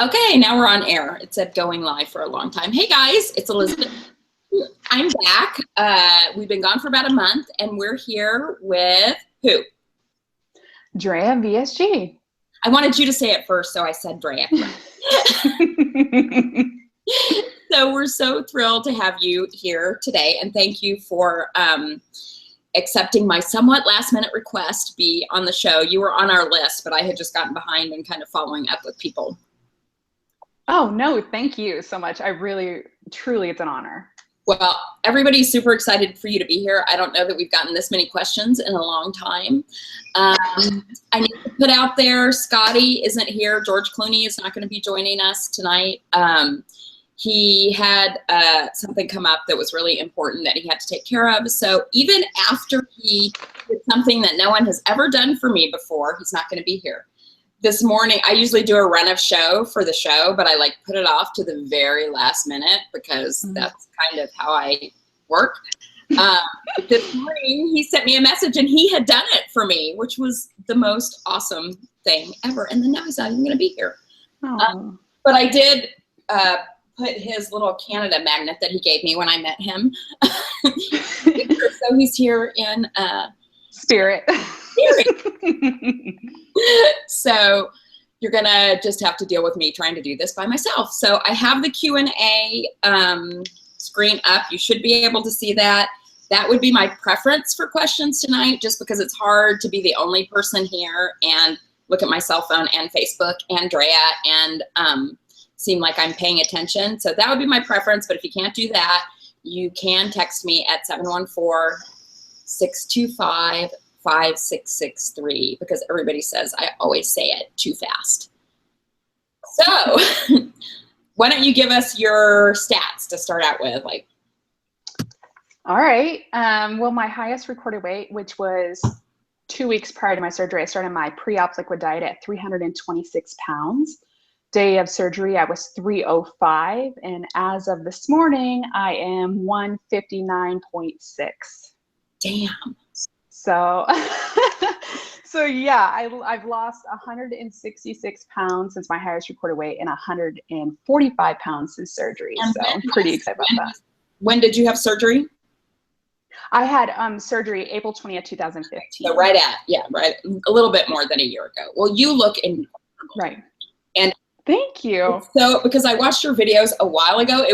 Okay, now we're on air. It said going live for a long time. Hey guys, it's Elizabeth. I'm back. We've been gone for about a month, and we're here with who? Drea VSG. I wanted you to say it first, so I said Draya. So we're so thrilled to have you here today, and thank you for accepting my somewhat last-minute request to be on the show. You were on our list, but I had just gotten behind and kind of following up with people. Oh, no, thank you so much. I really, truly, it's an honor. Well, everybody's super excited for you to be here. I don't know that we've gotten this many questions in a long time. I need to put out there, Scotty isn't here. George Clooney is not going to be joining us tonight. He had something come up that was really important that he had to take care of. So even after he did something that no one has ever done for me before, he's not going to be here. This morning, I usually do a run of show for the show, but I put it off to the very last minute because that's kind of how I work. This morning, he sent me a message and he had done it for me, which was the most awesome thing ever. And then now he's not even going to be here. But I did put his little Canada magnet that he gave me when I met him. So he's here in spirit. So you're gonna just have to deal with me trying to do this by myself. So I have the Q&A screen up. You should be able to see that. That would be my preference for questions tonight, just because it's hard to be the only person here and look at my cell phone and Facebook and Draya and seem like I'm paying attention. So that would be my preference. But if you can't do that, you can text me at 714-625-5663, because everybody says I always say it too fast. So why don't you give us your stats to start out with? All right. Well, my highest recorded weight, which was 2 weeks prior to my surgery, I started my pre-op liquid diet at 326 pounds. Day of surgery, I was 305. And as of this morning, I am 159.6. Damn. So, so yeah, I've lost 166 pounds since my highest recorded weight and 145 pounds since surgery. And so I'm pretty excited about that. When did you have surgery? I had surgery April 20th, 2015. So right a little bit more than a year ago. Well, you look incredible. Right. And thank you. So because I watched your videos a while ago,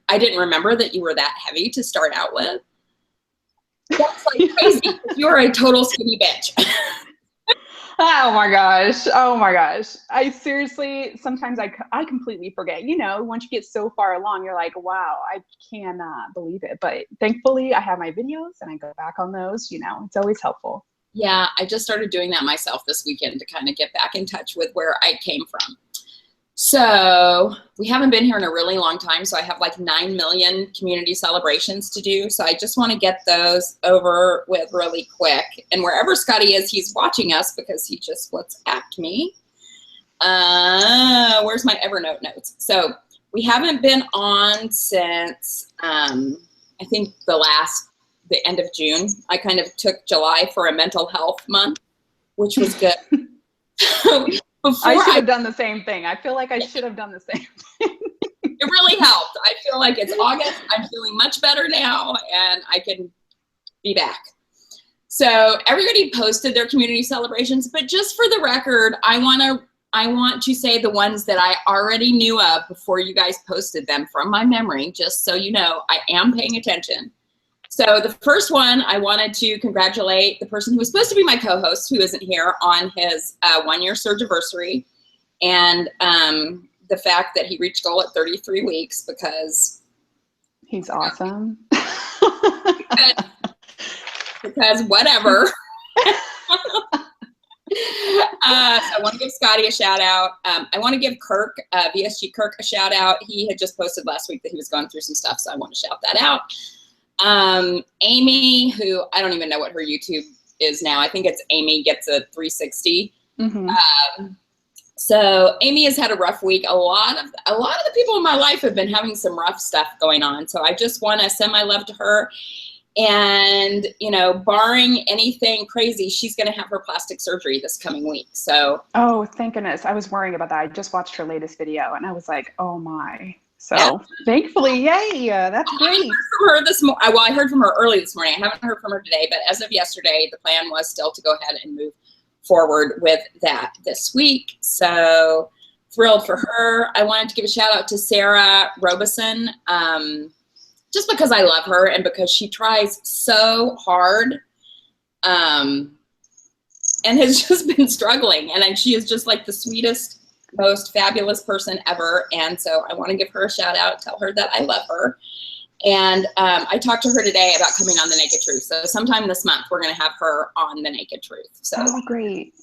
I didn't remember that you were that heavy to start out with. That's crazy. You're a total skinny bitch. Oh my gosh. Oh my gosh. I seriously, sometimes I completely forget, once you get so far along, you're like, wow, I cannot believe it. But thankfully I have my videos and I go back on those, it's always helpful. Yeah. I just started doing that myself this weekend to kind of get back in touch with where I came from. So we haven't been here in a really long time. So I have 9 million community celebrations to do. So I just want to get those over with really quick. And wherever Scotty is, he's watching us because he just WhatsApped me. Where's my Evernote notes? So we haven't been on since, I think the end of June. I kind of took July for a mental health month, which was good. I should have done the same thing. I feel like I should have done the same thing. It really helped. I feel like it's August. I'm feeling much better now, and I can be back. So everybody posted their community celebrations, but just for the record, I want to say the ones that I already knew of before you guys posted them from my memory, just so you know I am paying attention. So the first one, I wanted to congratulate the person who was supposed to be my co-host, who isn't here, on his 1-year surgiversary, and the fact that he reached goal at 33 weeks because he's awesome. because whatever. So I want to give Scotty a shout out. I want to give Kirk, VSG Kirk, a shout out. He had just posted last week that he was going through some stuff, so I want to shout that out. Amy, who I don't even know what her YouTube is now. I think it's Amy Gets a 360. So Amy has had a rough week. A lot of the people in my life have been having some rough stuff going on. So I just want to send my love to her. And, you know, barring anything crazy, she's going to have her plastic surgery this coming week. So. Oh, thank goodness. I was worrying about that. I just watched her latest video and I was like, oh my. So Yeah. thankfully, yay, that's great. I heard from her this morning. Well, I heard from her early this morning. I haven't heard from her today, but as of yesterday, the plan was still to go ahead and move forward with that this week. So thrilled for her. I wanted to give a shout out to Sarah Robeson, just because I love her and because she tries so hard, and has just been struggling. And she is just like the sweetest, most fabulous person ever. And so I want to give her a shout out, tell her that I love her. And I talked to her today about coming on The Naked Truth. So sometime this month, we're going to have her on The Naked Truth. So oh, great.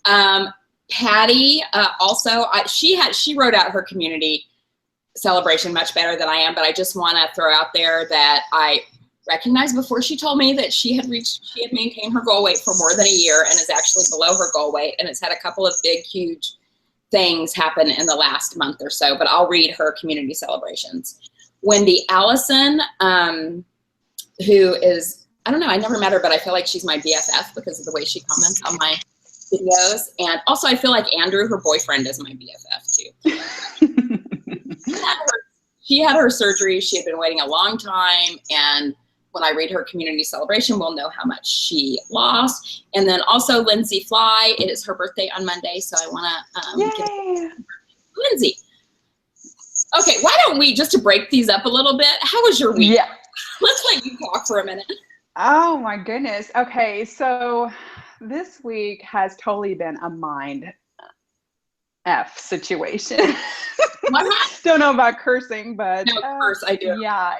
Fun. Patty, also, she wrote out her community celebration much better than I am, but I just want to throw out there that I recognized before she told me that she had maintained her goal weight for more than a year and is actually below her goal weight and has had a couple of big, huge things happen in the last month or so, but I'll read her community celebrations. Wendy Allison, who is, I don't know, I never met her, but I feel like she's my BFF because of the way she comments on my videos. And also I feel like Andrew, her boyfriend, is my BFF too. She had her surgery. She had been waiting a long time. And when I read her community celebration, we'll know how much she lost. And then also Lindsay Fly. It is her birthday on Monday. So I want to Lindsay. Okay, why don't we, just to break these up a little bit, how was your week? Yeah. Let's let you talk for a minute. Oh my goodness. Okay, so this week has totally been a mind F situation. Don't know about cursing, but no, curse, I do. Yeah,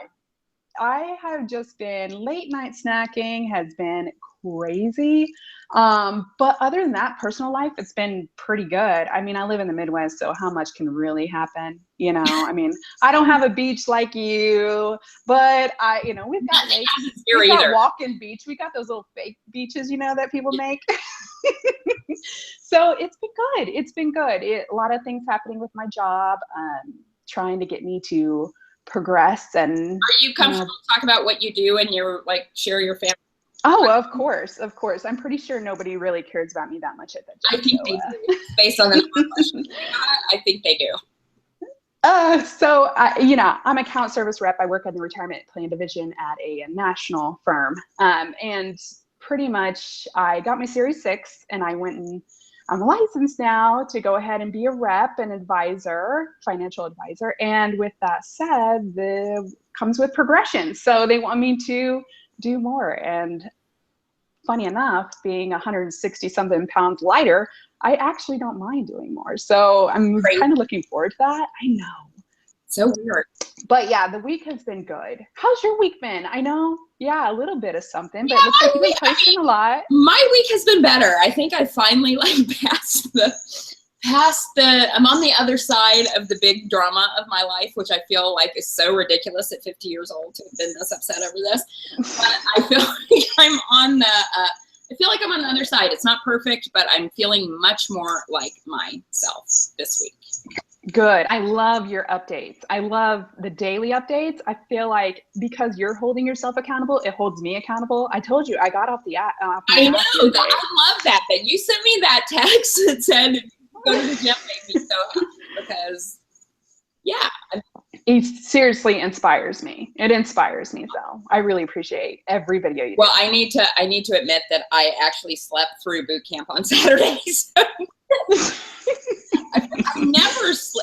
I have just been, late night snacking has been crazy. But other than that, personal life, it's been pretty good. I mean, I live in the Midwest, so how much can really happen? You know, I mean, I don't have a beach like you, but we've got lakes. We've got walk-in beach. We got those little fake beaches, that people make. So it's been good. It's been good. A lot of things happening with my job, trying to get me to progress. And are you comfortable to talk about what you do and share your family? Oh, of course. I'm pretty sure nobody really cares about me that much at that job. I think they do. Based on the number of questions I think they do. So I'm account service rep. I work in the retirement plan division at a national firm. And pretty much I got my Series 6 and I went and I'm licensed now to go ahead and be a rep and advisor, financial advisor. And with that said, comes with progression. So they want me to do more. And funny enough, being 160 something pounds lighter, I actually don't mind doing more. So I'm kind of looking forward to that. I know. So weird. But yeah, the week has been good. How's your week been? I know, a little bit of something, but yeah, it looks like you've been posting a lot. My week has been better. I think I finally passed the, I'm on the other side of the big drama of my life, which I feel like is so ridiculous at 50 years old to have been this upset over this. But I feel like I'm on the other side. It's not perfect, but I'm feeling much more like myself this week. Good. I love your updates. I love the daily updates. I feel like because you're holding yourself accountable, it holds me accountable. I told you I got off the app. I know. I love that you sent me that text that said go to the gym made me so happy because it seriously inspires me. It inspires me. So I really appreciate every video you do. Well, I need to admit that I actually slept through boot camp on Saturdays.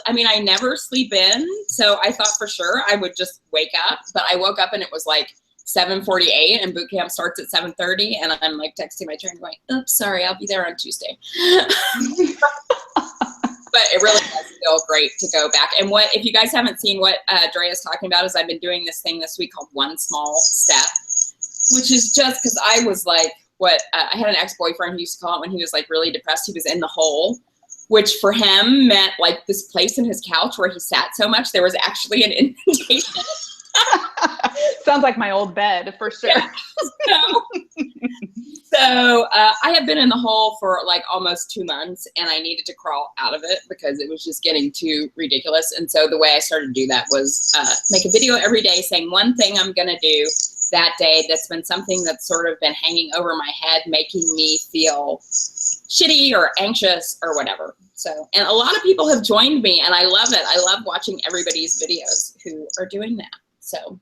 I never sleep in. So I thought for sure I would just wake up, but I woke up and it was like 7:48 and boot camp starts at 7:30. And I'm like texting my trainer going, oops, sorry, I'll be there on Tuesday. But it really does feel great to go back. And if you guys haven't seen what Drea is talking about, is I've been doing this thing this week called One Small Step, which is just because I was like, I had an ex-boyfriend who used to call it when he was like really depressed, he was in the hole, which for him meant like this place in his couch where he sat so much, there was actually an indentation. Sounds like my old bed for sure. Yeah. So I have been in the hole for like almost 2 months and I needed to crawl out of it because it was just getting too ridiculous. And so the way I started to do that was make a video every day saying one thing I'm going to do that day. That's been something that's sort of been hanging over my head, making me feel shitty or anxious or whatever. So, and a lot of people have joined me, and I love it. I love watching everybody's videos who are doing that. So,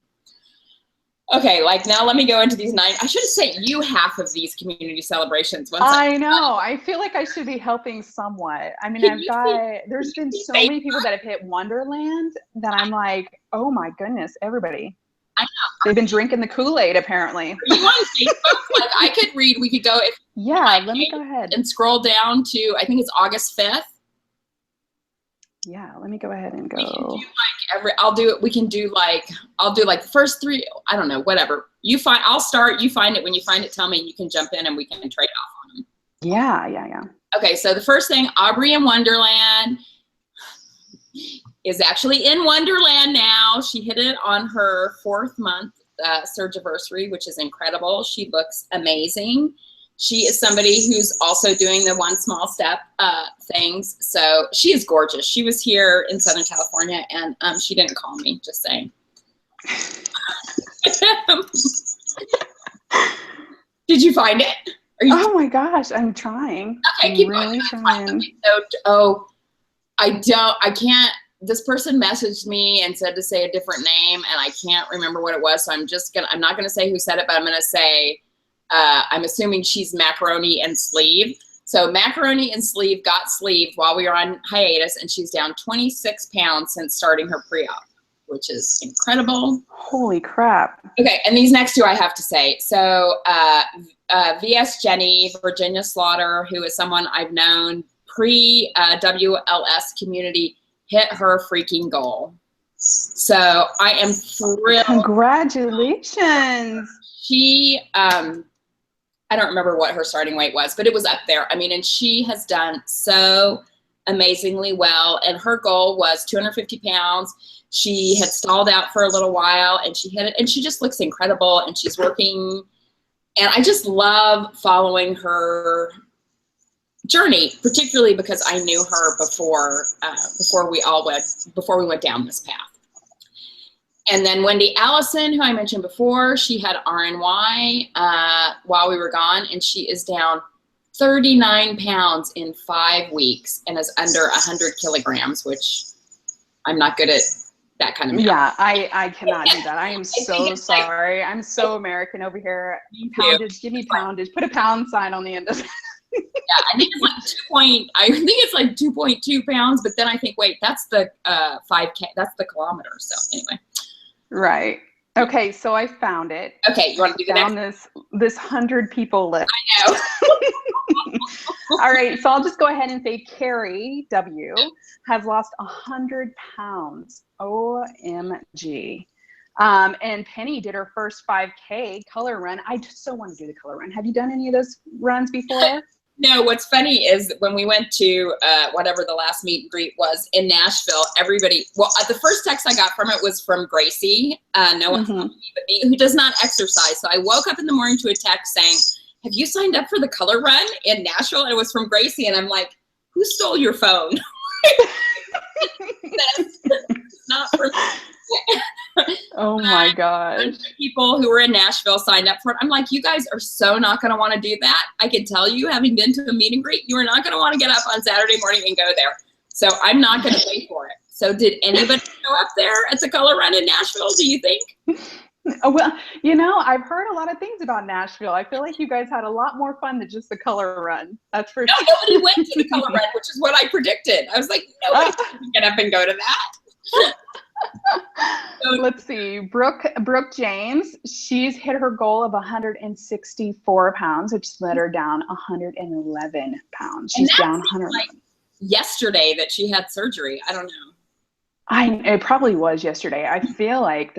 okay, like now let me go into these 9. I should have sent you half of these community celebrations. Once I know. I feel like I should be helping somewhat. I mean, there's been so many people that have hit Wonderland that I'm like, oh my goodness, everybody. I know. They've been drinking the Kool-Aid apparently. Are you on Facebook? Like I could read, we could go. Yeah, let me go ahead. And scroll down to, I think it's August 5th. Yeah, let me go ahead and go. We can do like I'll do like the first 3, I don't know, whatever. I'll start, you find it. When you find it, tell me, you can jump in and we can trade off on them. Yeah. Okay, so the first thing, Aubrey in Wonderland is actually in Wonderland now. She hit it on her 4th month surgiversary, which is incredible. She looks amazing. She is somebody who's also doing the one small step things. So she is gorgeous. She was here in Southern California, and she didn't call me, just saying. Did you find it? Oh my gosh, I'm trying. Okay, keep really trying. So, I can't. This person messaged me and said to say a different name, and I can't remember what it was. So I'm not gonna say who said it, but I'm gonna say, I'm assuming she's Macaroni and Sleeve. So Macaroni and Sleeve got sleeved while we were on hiatus, and she's down 26 pounds since starting her pre-op, which is incredible. Holy crap. Okay, and these next 2 I have to say. So VS Jenny, Virginia Slaughter, who is someone I've known pre-WLS community, hit her freaking goal. So I am thrilled. Congratulations. She, I don't remember what her starting weight was, but it was up there. I mean, and she has done so amazingly well. And her goal was 250 pounds. She had stalled out for a little while, and she hit it, and she just looks incredible, and she's working. And I just love following her journey, particularly because I knew her before we went down this path. And then Wendy Allison, who I mentioned before, she had RNY while we were gone, and she is down 39 pounds in 5 weeks and is under 100 kilograms, which I'm not good at that kind of math. Yeah, I cannot do that. I am so sorry. Like, I'm so American over here. Poundage, give me poundage. Put a pound sign on the end of it. Yeah, I think it's like 2.2 pounds, but then I think, wait, that's the 5K, that's the kilometer. So anyway. Right. Okay, so I found it. Okay, you want to do the next? This 100 people list. I know. All right, so I'll just go ahead and say Carrie W has lost 100 pounds. OMG. And Penny did her first 5K color run. I just so want to do the color run. Have you done any of those runs before? No, what's funny is when we went to whatever the last meet and greet was in Nashville, the first text I got from it was from Gracie, no one but me, who does not exercise. So I woke up in the morning to a text saying, have you signed up for the color run in Nashville? And it was from Gracie. And I'm like, who stole your phone? That's not for me. Oh my gosh. People who were in Nashville signed up for it. I'm like, you guys are so not going to want to do that. I can tell you, having been to a meet and greet, you are not going to want to get up on Saturday morning and go there. So I'm not going to pay for it. So did anybody show up there at the color run in Nashville, do you think? Oh, well, you know, I've heard a lot of things about Nashville. I feel like you guys had a lot more fun than just the color run. That's for sure. Nobody went to the color run, which is what I predicted. I was like, nobody can get up and go to that. Let's see. Brooke James, she's hit her goal of 164 pounds, which let her down 111 pounds. She's down 100. Like yesterday that she had surgery. I don't know. It probably was yesterday. I feel like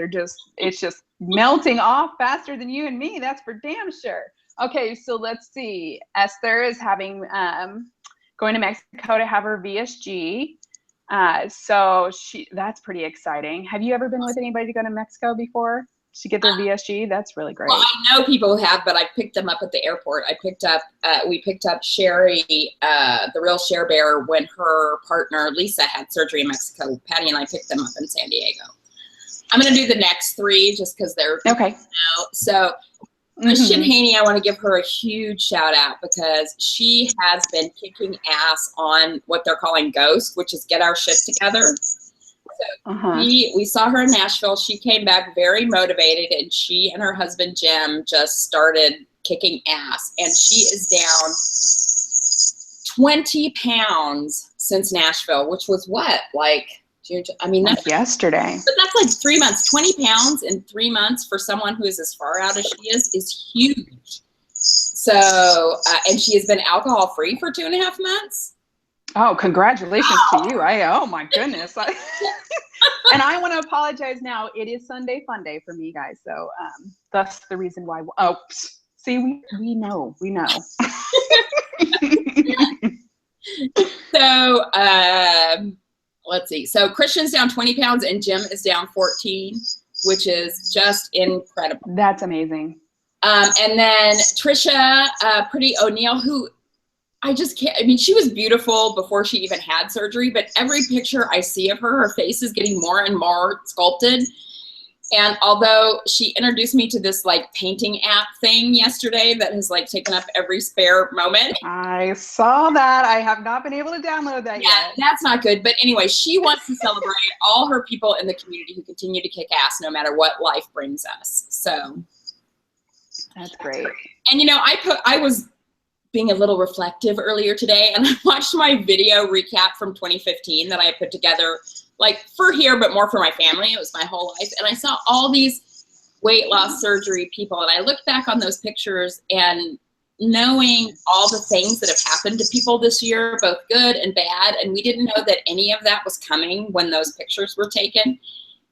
it's just melting off faster than you and me. That's for damn sure. Okay, so let's see. Esther is having going to Mexico to have her VSG. So that's pretty exciting. Have you ever been with anybody to go to Mexico before to get their VSG? That's really great. Well, I know people who have, but I picked them up at the airport. We picked up Sherry, the real Share Bear, when her partner Lisa had surgery in Mexico. Patty and I picked them up in San Diego. I'm going to do the next three just because they're okay. So Christian Haney, I want to give her a huge shout out because she has been kicking ass on what they're calling Ghost, which is Get Our Shit Together. So we saw her in Nashville. She came back very motivated, and she and her husband Jim just started kicking ass. And she is down 20 pounds since Nashville, which was what, like, I mean, that's yesterday. But that's like 3 months. 20 pounds in 3 months for someone who is as far out as she is huge. So, and she has been alcohol free for 2.5 months. Oh, congratulations to you. Oh my goodness. And I want to apologize now. It is Sunday fun day for me, guys. So that's the reason why. Oh, see, we know. So, let's see. So Christian's down 20 pounds and Jim is down 14, which is just incredible. That's amazing. And then Trisha, Pretty O'Neill, who I just can't, I mean, she was beautiful before she even had surgery, but every picture I see of her, her face is getting more and more sculpted. And although she introduced me to this like painting app thing yesterday that has like taken up every spare moment. I saw that. I have not been able to download that yet. That's not good. But anyway, she wants to celebrate all her people in the community who continue to kick ass no matter what life brings us. So that's great. And you know, I was being a little reflective earlier today, and I watched my video recap from 2015 that I put together, like for here, but more for my family. It was my whole life. And I saw all these weight loss surgery people. And I looked back on those pictures and knowing all the things that have happened to people this year, both good and bad. And we didn't know that any of that was coming when those pictures were taken.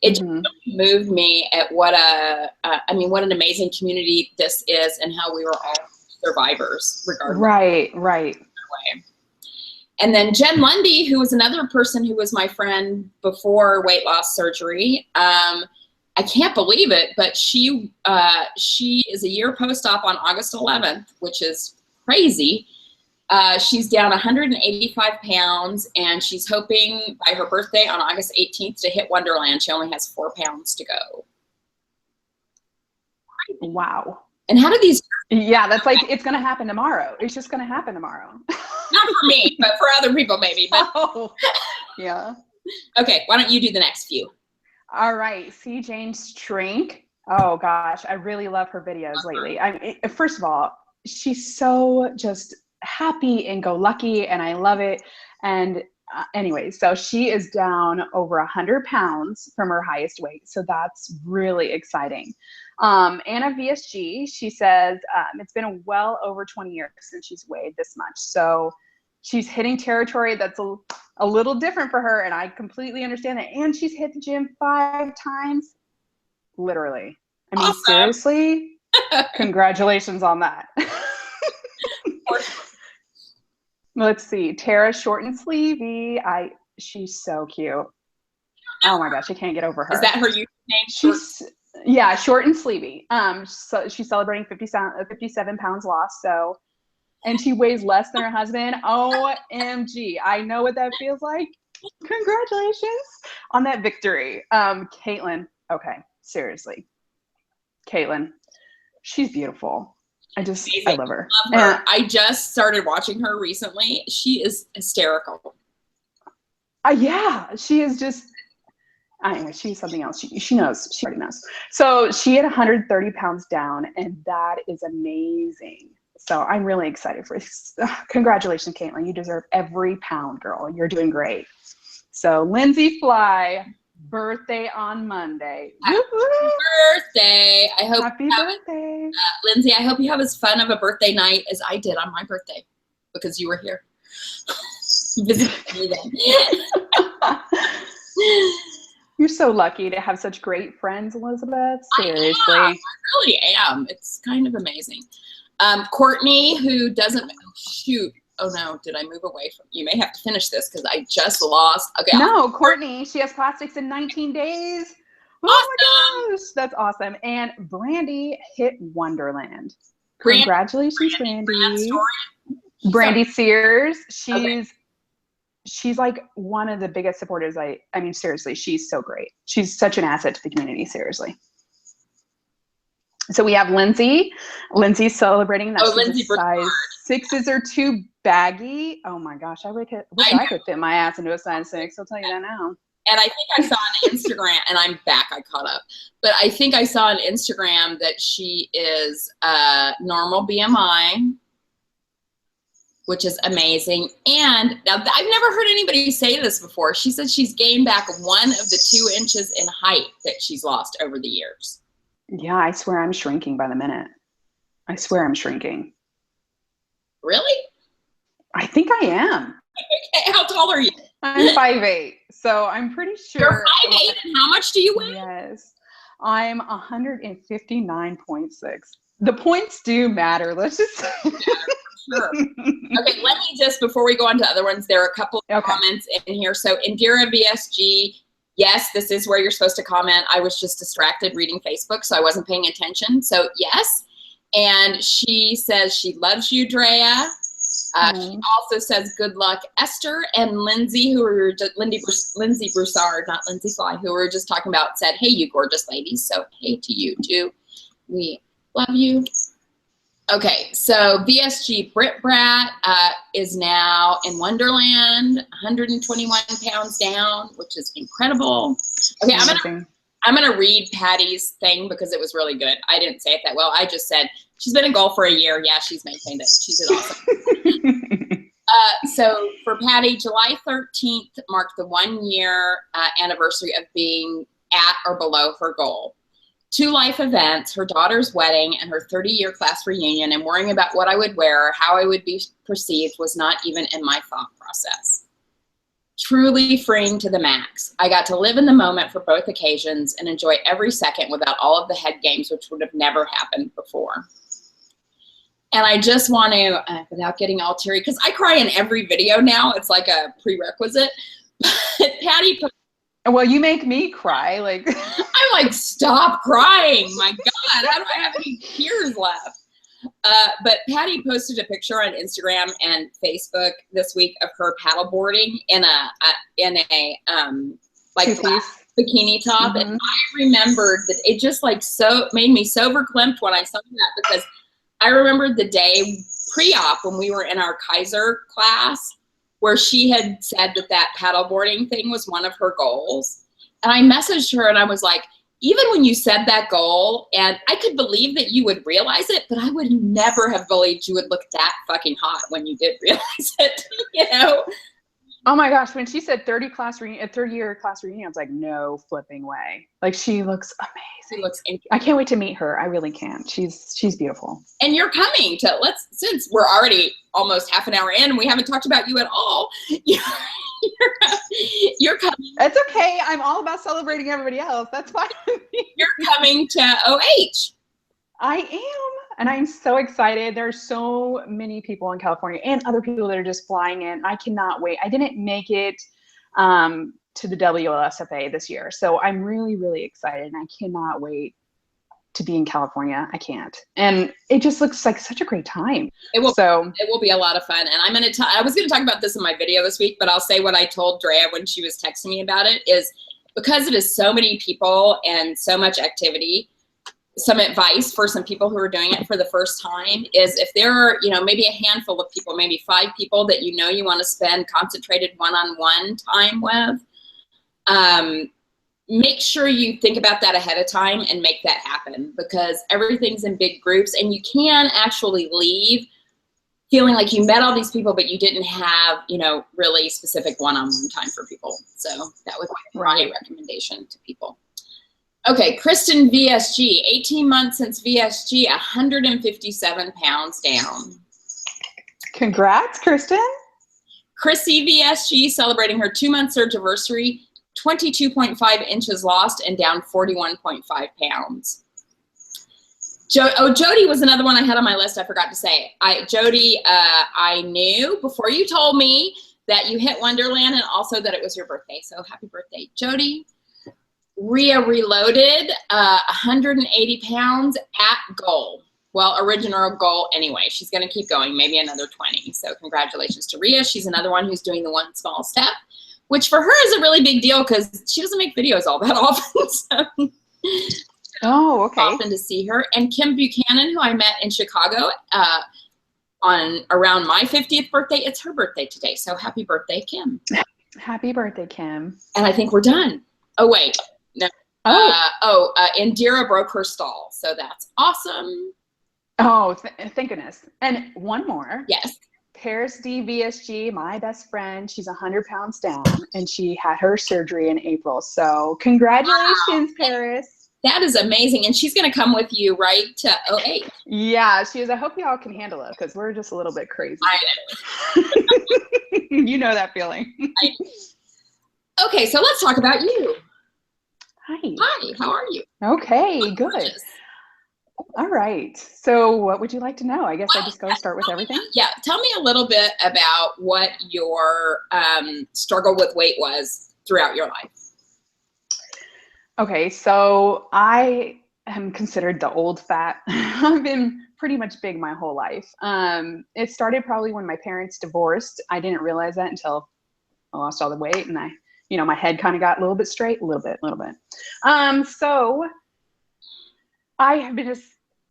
It just moved me at what what an amazing community this is and how we were all survivors regardless. Right. And then Jen Lundy, who was another person who was my friend before weight loss surgery. I can't believe it, but she is a year post-op on August 11th, which is crazy. She's down 185 pounds, and she's hoping by her birthday on August 18th to hit Wonderland. She only has 4 pounds to go. Wow. And how do these? Yeah, that's like, it's going to happen tomorrow. It's just going to happen tomorrow. Not for me, but for other people maybe. But. Oh, yeah. Okay, why don't you do the next few? All right, C. Jane Strink. Oh gosh, I really love her videos lately. First of all, she's so just happy and go lucky, and I love it. And anyway, so she is down over 100 pounds from her highest weight. So that's really exciting. Anna VSG, she says it's been well over 20 years since she's weighed this much. So she's hitting territory that's a little different for her, and I completely understand that. And she's hit the gym 5 times, literally. I mean, awesome. Seriously, congratulations on that. Let's see, Tara Short and Sleevy. She's so cute. Oh my gosh, I can't get over her. Is that her username? Yeah, Short and Sleevy. So she's celebrating 57 pounds lost. So, and she weighs less than her husband. OMG, I know what that feels like. Congratulations on that victory. Caitlin. Okay, seriously, Caitlin. She's beautiful. I love her. I just started watching her recently. She is hysterical. Yeah, she is just, anyway, she's something else. She knows, she already knows. So she had 130 pounds down, and that is amazing. So I'm really excited for this. Congratulations, Caitlin. You deserve every pound, girl. You're doing great. So Lindsay Fly, birthday on Monday. Happy birthday. Happy birthday. Lindsay, I hope you have as fun of a birthday night as I did on my birthday because you were here. Visiting me then. You're so lucky to have such great friends, Elizabeth. Seriously. I really am. It's kind of amazing. Courtney, who doesn't, shoot. Oh no, did I move away from, you may have to finish this because I just lost. Okay. No, Courtney, she has plastics in 19 days. Oh awesome. My gosh, that's awesome. And Brandy hit Wonderland. Congratulations, Brandy. Brandy Sears. She's she's like one of the biggest supporters. I mean, seriously, she's so great. She's such an asset to the community, seriously. So we have Lindsay. Lindsay's celebrating that she's a size 6s are too baggy. Oh my gosh, I wish I could fit my ass into a size 6. I'll tell you that now. And I think I saw on Instagram, and I'm back, I caught up. But I think I saw on Instagram that she is normal BMI, which is amazing. And now I've never heard anybody say this before. She said she's gained back 1 of the 2 inches in height that she's lost over the years. Yeah, I swear I'm shrinking by the minute. I swear I'm shrinking. Really? I think I am. Okay, how tall are you? I'm 5'8", so I'm pretty sure. You're 5'8", and how much do you weigh? Yes, I'm 159.6. The points do matter. Let's just say. Sure. Okay, let me just, before we go on to other ones, there are a couple of comments in here. So in Drea VSG, yes, this is where you're supposed to comment. I was just distracted reading Facebook, so I wasn't paying attention. So yes. And she says she loves you, Draya. She also says good luck, Esther. And Lindsay, who were just, Lindsay Broussard, not Lindsay Fly, who we were just talking about, said, hey, you gorgeous ladies. So hey to you too. We love you. Okay, so VSG Brit Brat is now in Wonderland, 121 pounds down, which is incredible. Okay, I'm gonna read Patty's thing because it was really good. I didn't say it that well. I just said she's been in goal for a year. Yeah, she's maintained it. She did awesome. So for Patty, July 13th marked the 1-year anniversary of being at or below her goal. 2 life events, her daughter's wedding and her 30-year class reunion, and worrying about what I would wear or how I would be perceived was not even in my thought process. Truly freeing to the max. I got to live in the moment for both occasions and enjoy every second without all of the head games, which would have never happened before. And I just want to, without getting all teary, because I cry in every video now. It's like a prerequisite. But Patty put, well, you make me cry. Like I'm like, stop crying. My God, how do I have any tears left? But Patty posted a picture on Instagram and Facebook this week of her paddleboarding in a like bikini top. And I remembered that it just like so made me so verklempt when I saw that, because I remembered the day pre-op when we were in our Kaiser class, where she had said that paddleboarding thing was one of her goals. And I messaged her and I was like, even when you said that goal, and I could believe that you would realize it, but I would never have believed you would look that fucking hot when you did realize it, you know? Oh my gosh, when she said 30-year class reunion, I was like, no flipping way. Like, she looks amazing. She looks incredible. I can't wait to meet her. I really can't. She's beautiful. And you're coming to, since we're already almost half an hour in and we haven't talked about you at all, you're coming. It's okay. I'm all about celebrating everybody else. That's fine. You're coming to OH. I am. And I'm so excited. There's so many people in California and other people that are just flying in. I cannot wait. I didn't make it to the WLSFA this year. So I'm really, really excited. And I cannot wait to be in California. I can't. And it just looks like such a great time. It will be a lot of fun. And I was going to talk about this in my video this week, but I'll say what I told Draya when she was texting me about it is, because it is so many people and so much activity, some advice for some people who are doing it for the first time is, if there are, maybe a handful of people, maybe 5 people that you want to spend concentrated one-on-one time with, make sure you think about that ahead of time and make that happen, because everything's in big groups and you can actually leave feeling like you met all these people, but you didn't have, really specific one-on-one time for people. So that was my recommendation to people. Okay, Kristen VSG, 18 months since VSG, 157 pounds down. Congrats, Kristen. Chrissy VSG, celebrating her 2-month surge anniversary, 22.5 inches lost and down 41.5 pounds. Jody was another one I had on my list. I forgot to say. Jody, I knew before you told me that you hit Wonderland and also that it was your birthday. So happy birthday, Jody. Rhea Reloaded, 180 pounds at goal. Well, original goal anyway. She's going to keep going, maybe another 20. So congratulations to Rhea. She's another one who's doing the one small step, which for her is a really big deal because she doesn't make videos all that often. So oh, okay. Often to see her. And Kim Buchanan, who I met in Chicago on around my 50th birthday. It's her birthday today. So happy birthday, Kim. Happy birthday, Kim. And I think we're done. Oh, wait. No. Indira broke her stall. So that's awesome. Oh, thank goodness. And one more. Yes. Drea VSG, my best friend, she's 100 pounds down, and she had her surgery in April. So congratulations, wow. Paris. That is amazing. And she's going to come with you, right, to 08. Yeah, she is. I hope y'all can handle it because we're just a little bit crazy. I know. You know that feeling. Okay, so let's talk about you. Hi. Hi, how are you? Okay, good. All right. So what would you like to know? I guess I just go start with everything. Yeah. Tell me a little bit about what your struggle with weight was throughout your life. Okay. So I am considered the old fat. I've been pretty much big my whole life. It started probably when my parents divorced. I didn't realize that until I lost all the weight and my head kind of got a little bit straight, a little bit. So I have been just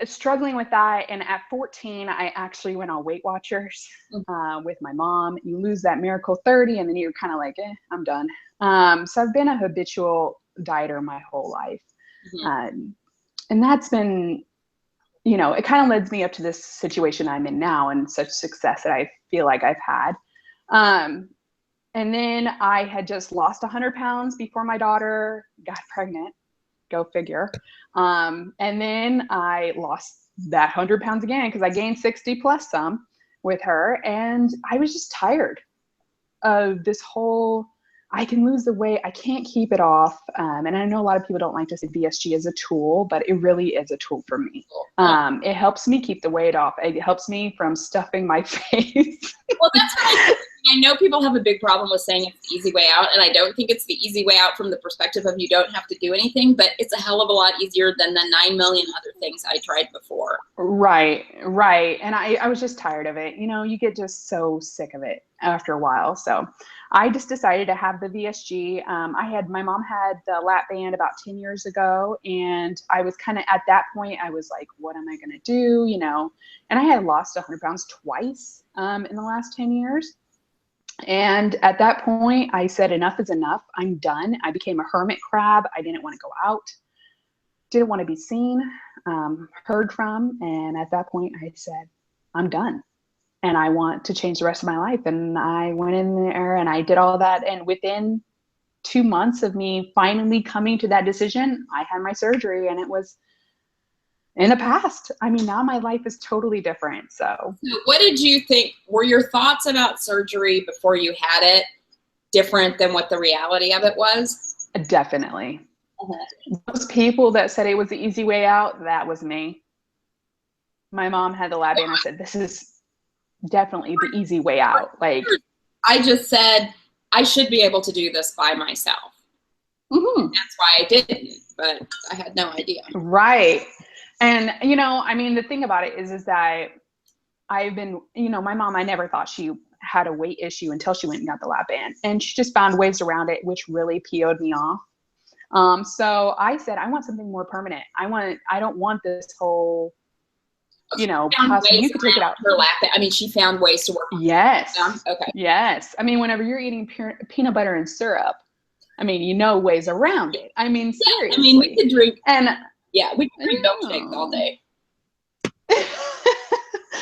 struggling with that. And at 14, I actually went on Weight Watchers with my mom. You lose that miracle 30 and then you're kind of like, I'm done. So I've been a habitual dieter my whole life. Mm-hmm. And that's been, it kind of leads me up to this situation I'm in now and such success that I feel like I've had. And then I had just lost 100 pounds before my daughter got pregnant. Go figure. And then I lost that 100 pounds again because I gained 60 plus some with her. And I was just tired of this whole, I can lose the weight, I can't keep it off. And I know a lot of people don't like to say VSG as a tool, but it really is a tool for me. It helps me keep the weight off. It helps me from stuffing my face. Well, that's what I know people have a big problem with saying it's the easy way out, and I don't think it's the easy way out from the perspective of you don't have to do anything, but it's a hell of a lot easier than the 9 million other things I tried before. Right. And I was just tired of it. You get just so sick of it after a while. So I just decided to have the VSG. My mom had the lap band about 10 years ago, and I was kind of at that point, I was like, what am I going to do? And I had lost 100 pounds twice in the last 10 years. And at that point, I said, enough is enough. I'm done. I became a hermit crab. I didn't want to go out, didn't want to be seen, heard from. And at that point, I said, I'm done. And I want to change the rest of my life. And I went in there and I did all that. And within 2 months of me finally coming to that decision, I had my surgery, and it was in the past. I mean, now my life is totally different. So what did you think? Were your thoughts about surgery before you had it different than what the reality of it was? Definitely. Those people that said it was the easy way out, that was me. My mom had the lab and I said, this is definitely the easy way out. Like, I just said, I should be able to do this by myself. Mm-hmm. That's why I didn't, but I had no idea. Right. And, the thing about it is that I've been, my mom, I never thought she had a weight issue until she went and got the lap band, and she just found ways around it, which really PO'd me off. So I said, I want something more permanent. I don't want this whole, you could take it out. Her lap band. I mean, she found ways to work. Yes. Okay. Yes. I mean, whenever you're eating peanut butter and syrup, ways around it. I mean, seriously. Yeah, I mean, we could drink. And yeah, we could drink milkshakes all day.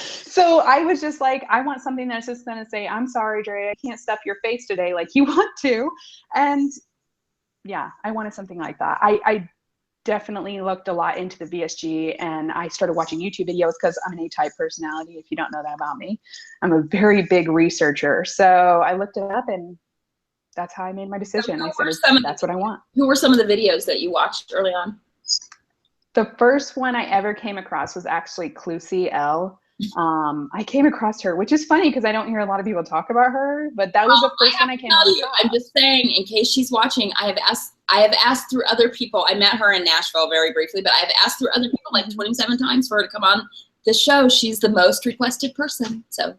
So I was just like, I want something that's just going to say, I'm sorry, Drea, I can't stuff your face today like you want to. And yeah, I wanted something like that. I definitely looked a lot into the VSG, and I started watching YouTube videos because I'm an A-type personality. If you don't know that about me, I'm a very big researcher. So I looked it up, and that's how I made my decision. I said, that's what I want. Who were some of the videos that you watched early on? The first one I ever came across was actually Clusie L. I came across her, which is funny because I don't hear a lot of people talk about her, but that was the first one I came across. I'm just saying, in case she's watching, I have asked through other people. I met her in Nashville very briefly, but I have asked through other people like 27 times for her to come on the show, she's the most requested person. So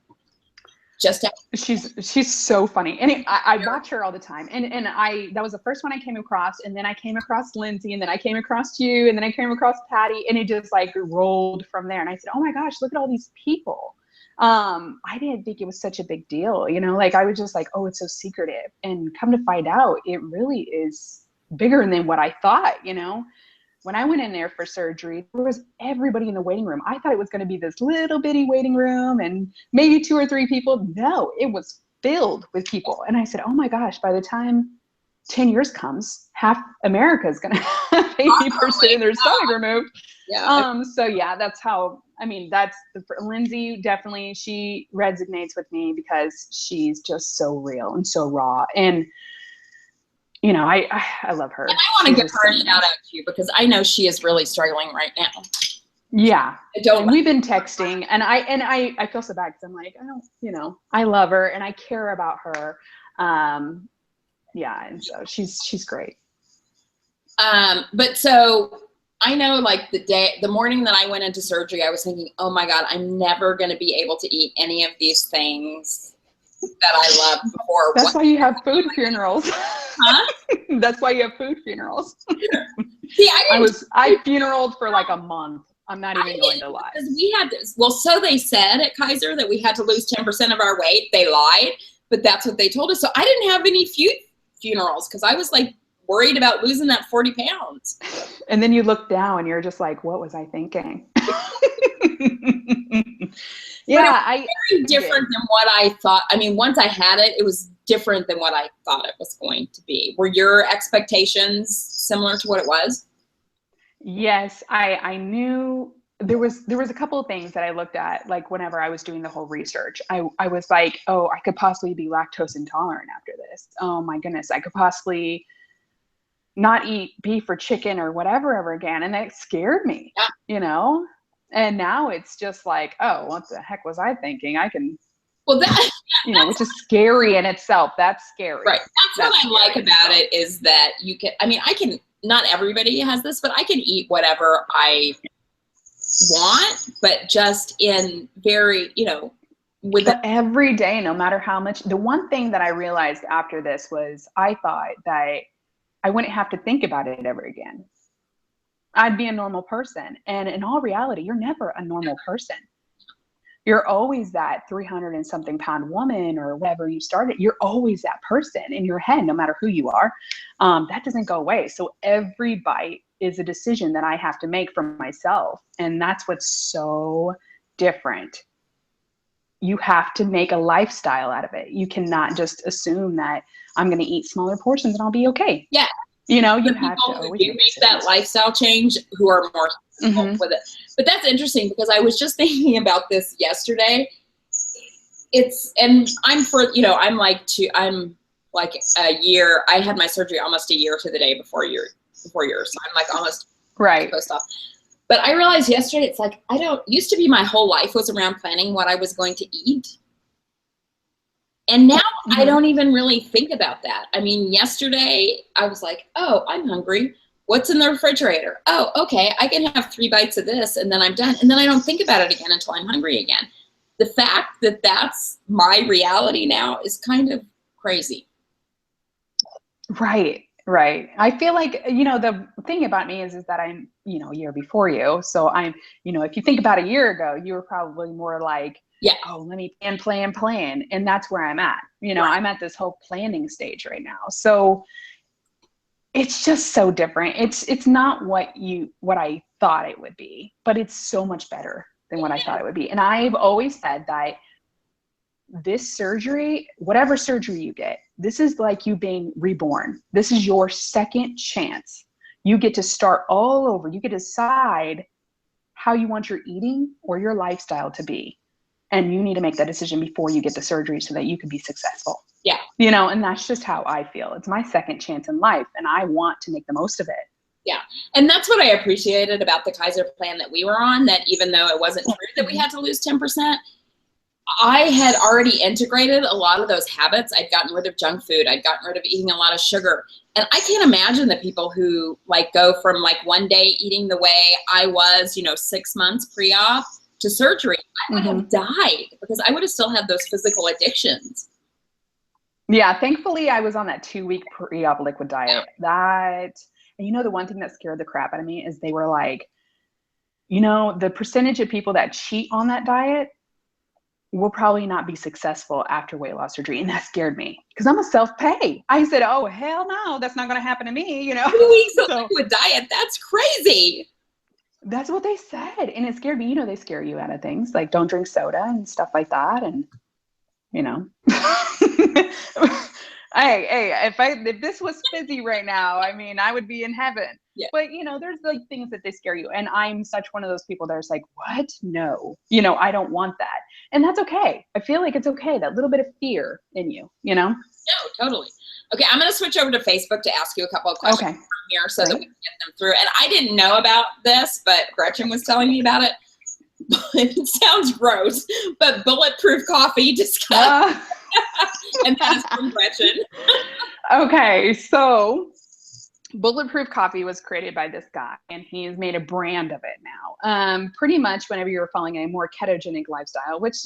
just she's so funny, and I watch her all the time, and that was the first one I came across, and then I came across Lindsay, and then I came across you, and then I came across Patty, and it just like rolled from there. And I said, oh my gosh, look at all these people. I didn't think it was such a big deal, you know, like I was just like, oh, it's so secretive, and come to find out it really is bigger than what I thought. You know, when I went in there for surgery, there was everybody in the waiting room. I thought it was going to be this little bitty waiting room and maybe 2 or 3 people. No, it was filled with people. And I said, oh my gosh, by the time 10 years comes, half America is going to have 80% of their stomach removed. Yeah. So yeah, that's how, I mean, that's Lindsay, definitely, she resonates with me because she's just so real and so raw. And you know, I love her. And I want to give her a shout out to you because I know she is really struggling right now. Yeah. And we've been texting, and I feel so bad because I'm like, oh, you know, I love her and I care about her. Yeah. And so she's great. But so I know like the morning that I went into surgery, I was thinking, oh my God, I'm never going to be able to eat any of these things that I loved before. That's why you have food funerals. Huh? That's why you have food funerals. See, I funeraled for like a month. I'm not even going to lie. Because we had this. Well, so they said at Kaiser that we had to lose 10% of our weight. They lied, but that's what they told us. So I didn't have any funerals because I was like worried about losing that 40 pounds. And then you look down and you're just like, what was I thinking? Yeah, very different than what I thought. I mean, once I had it, it was different than what I thought it was going to be. Were your expectations similar to what it was? Yes, I knew there was a couple of things that I looked at, like whenever I was doing the whole research. I was like, oh, I could possibly be lactose intolerant after this. Oh my goodness, I could possibly not eat beef or chicken or whatever ever again. And that scared me, you know? And now it's just like, oh, what the heck was I thinking? I can, well, that, you know, which is scary in itself. That's scary. Right. That's what I like about it is that you can, I mean, not everybody has this, but I can eat whatever I want, but just in very, you know, but every day, no matter how much. The one thing that I realized after this was I thought that I wouldn't have to think about it ever again. I'd be a normal person. And in all reality, you're never a normal person. You're always that 300 and something pound woman or whatever you started. You're always that person in your head, no matter who you are. That doesn't go away. So every bite is a decision that I have to make for myself. And that's what's so different. You have to make a lifestyle out of it. You cannot just assume that I'm going to eat smaller portions and I'll be okay. Yeah. You know, you have to always make that lifestyle change who are more with it. But that's interesting because I was just thinking about this yesterday. And I'm like a year. I had my surgery almost a year to the day before yours. So I'm like almost post off. But I realized yesterday, it's like, used to be my whole life was around planning what I was going to eat. And now I don't even really think about that. I mean, yesterday I was like, oh, I'm hungry. What's in the refrigerator? Oh, okay. I can have 3 bites of this and then I'm done. And then I don't think about it again until I'm hungry again. The fact that that's my reality now is kind of crazy. Right. Right. I feel like, you know, the thing about me is that I'm, you know, a year before you. So I'm, you know, if you think about a year ago, you were probably more like, oh, let me plan. And that's where I'm at. You know, I'm at this whole planning stage right now. So it's just so different. It's not what I thought it would be, but it's so much better than what I thought it would be. And I've always said that this surgery, whatever surgery you get, this is like you being reborn. This is your second chance. You get to start all over. You get to decide how you want your eating or your lifestyle to be. And you need to make that decision before you get the surgery so that you can be successful. Yeah. You know, and that's just how I feel. It's my second chance in life and I want to make the most of it. Yeah. And that's what I appreciated about the Kaiser plan that we were on, that even though it wasn't true that we had to lose 10%, I had already integrated a lot of those habits. I'd gotten rid of junk food. I'd gotten rid of eating a lot of sugar. And I can't imagine the people who like go from like one day eating the way I was, you know, 6 months pre-op to surgery, I would have died because I would have still had those physical addictions. Yeah, thankfully I was on that 2-week pre-op liquid diet. And the one thing that scared the crap out of me is they were like, the percentage of people that cheat on that diet will probably not be successful after weight loss surgery. And that scared me because I'm a self-pay. I said, oh, hell no, that's not going to happen to me, 2 weeks of liquid diet, that's crazy. That's what they said. And it scared me. They scare you out of things like don't drink soda and stuff like that. And, hey, if this was fizzy right now, I would be in heaven. Yeah. But, there's like things that they scare you. And I'm such one of those people that's like, what? No, I don't want that. And that's okay. I feel like it's okay. That little bit of fear in you, No, totally. Okay, I'm going to switch over to Facebook to ask you a couple of questions from here so that we can get them through. And I didn't know about this, but Gretchen was telling me about it. It sounds gross, but bulletproof coffee discussed. And that is from Gretchen. Okay, so bulletproof coffee was created by this guy, and he's made a brand of it now. Pretty much whenever you're following a more ketogenic lifestyle, which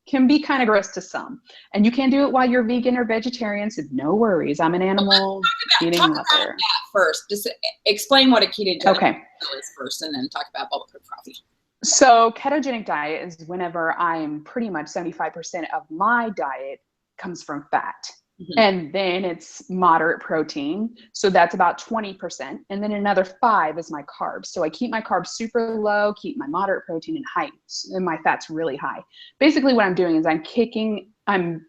can be kind of gross to some. And you can do it while you're vegan or vegetarian, so no worries. I'm an animal eating lover. Talk about that first. Just explain what a ketogenic is first, and then talk about bulletproof coffee. So ketogenic diet is whenever I'm pretty much 75% of my diet comes from fat. And then it's moderate protein. So that's about 20%. And then another 5 is my carbs. So I keep my carbs super low, keep my moderate protein in high, and my fat's really high. Basically what I'm doing is I'm taking the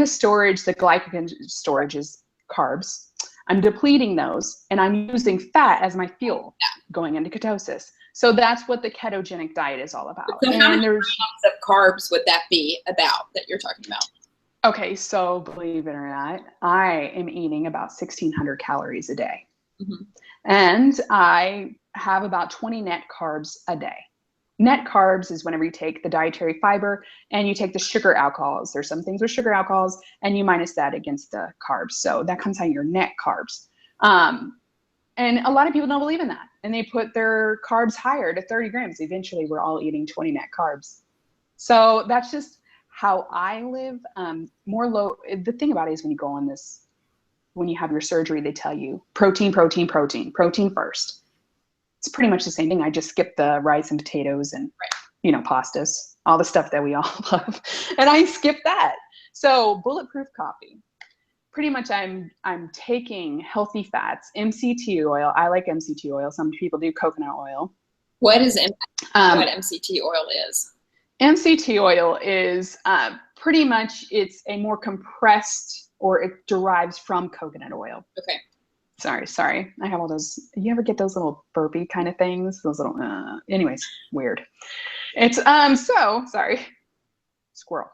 storage, the glycogen storage is carbs. I'm depleting those, and I'm using fat as my fuel going into ketosis. So that's what the ketogenic diet is all about. So how many grams of carbs would that be about that you're talking about? Okay, so believe it or not, I am eating about 1,600 calories a day. And I have about 20 net carbs a day. Net carbs is whenever you take the dietary fiber and you take the sugar alcohols. There's some things with sugar alcohols and you minus that against the carbs. So that comes out your net carbs. And a lot of people don't believe in that. And they put their carbs higher to 30 grams. Eventually, we're all eating 20 net carbs. So that's just how I live. More low. The thing about it is when you go on this, when you have your surgery, they tell you protein first. It's pretty much the same thing. I just skip the rice and potatoes and, pastas, all the stuff that we all love. And I skip that. So bulletproof coffee. Pretty much I'm taking healthy fats, MCT oil. I like MCT oil. Some people do coconut oil. What is what MCT oil is? MCT oil is pretty much, it's a more compressed, or it derives from coconut oil. Okay. Sorry. I have all those. You ever get those little burpee kind of things? Those little, anyways, weird. It's, so sorry, squirrel.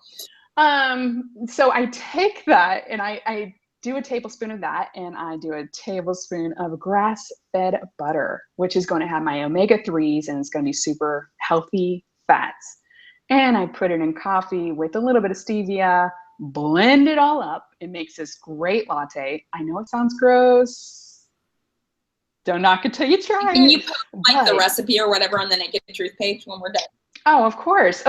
So I take that and I do a tablespoon of that, and I do a tablespoon of grass-fed butter, which is going to have my omega-3s, and it's going to be super healthy fats. And I put it in coffee with a little bit of stevia, blend it all up. It makes this great latte. I know it sounds gross. Don't knock it till you try it. Can you put the recipe or whatever on the Naked Truth page when we're done? Oh, of course.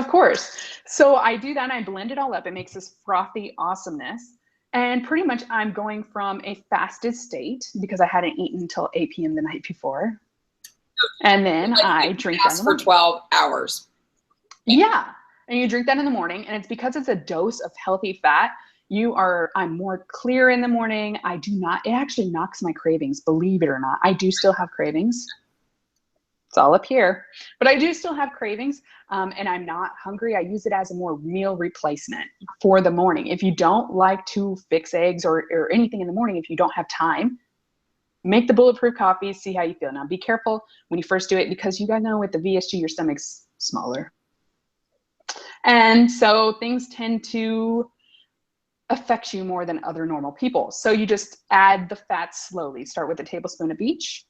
So I do that and I blend it all up. It makes this frothy awesomeness. And pretty much I'm going from a fasted state because I hadn't eaten until 8 p.m. the night before. And then I drink that for 12 hours. Yeah. And you drink that in the morning. And it's because it's a dose of healthy fat. I'm more clear in the morning. It actually knocks my cravings, believe it or not. I do still have cravings. It's all up here, but I do still have cravings, and I'm not hungry. I use it as a more meal replacement for the morning. If you don't like to fix eggs or anything in the morning, if you don't have time, make the bulletproof coffee, see how you feel. Now be careful when you first do it, because you guys know with the VSG, your stomach's smaller. And so things tend to affect you more than other normal people. So you just add the fats slowly. Start with a tablespoon of each.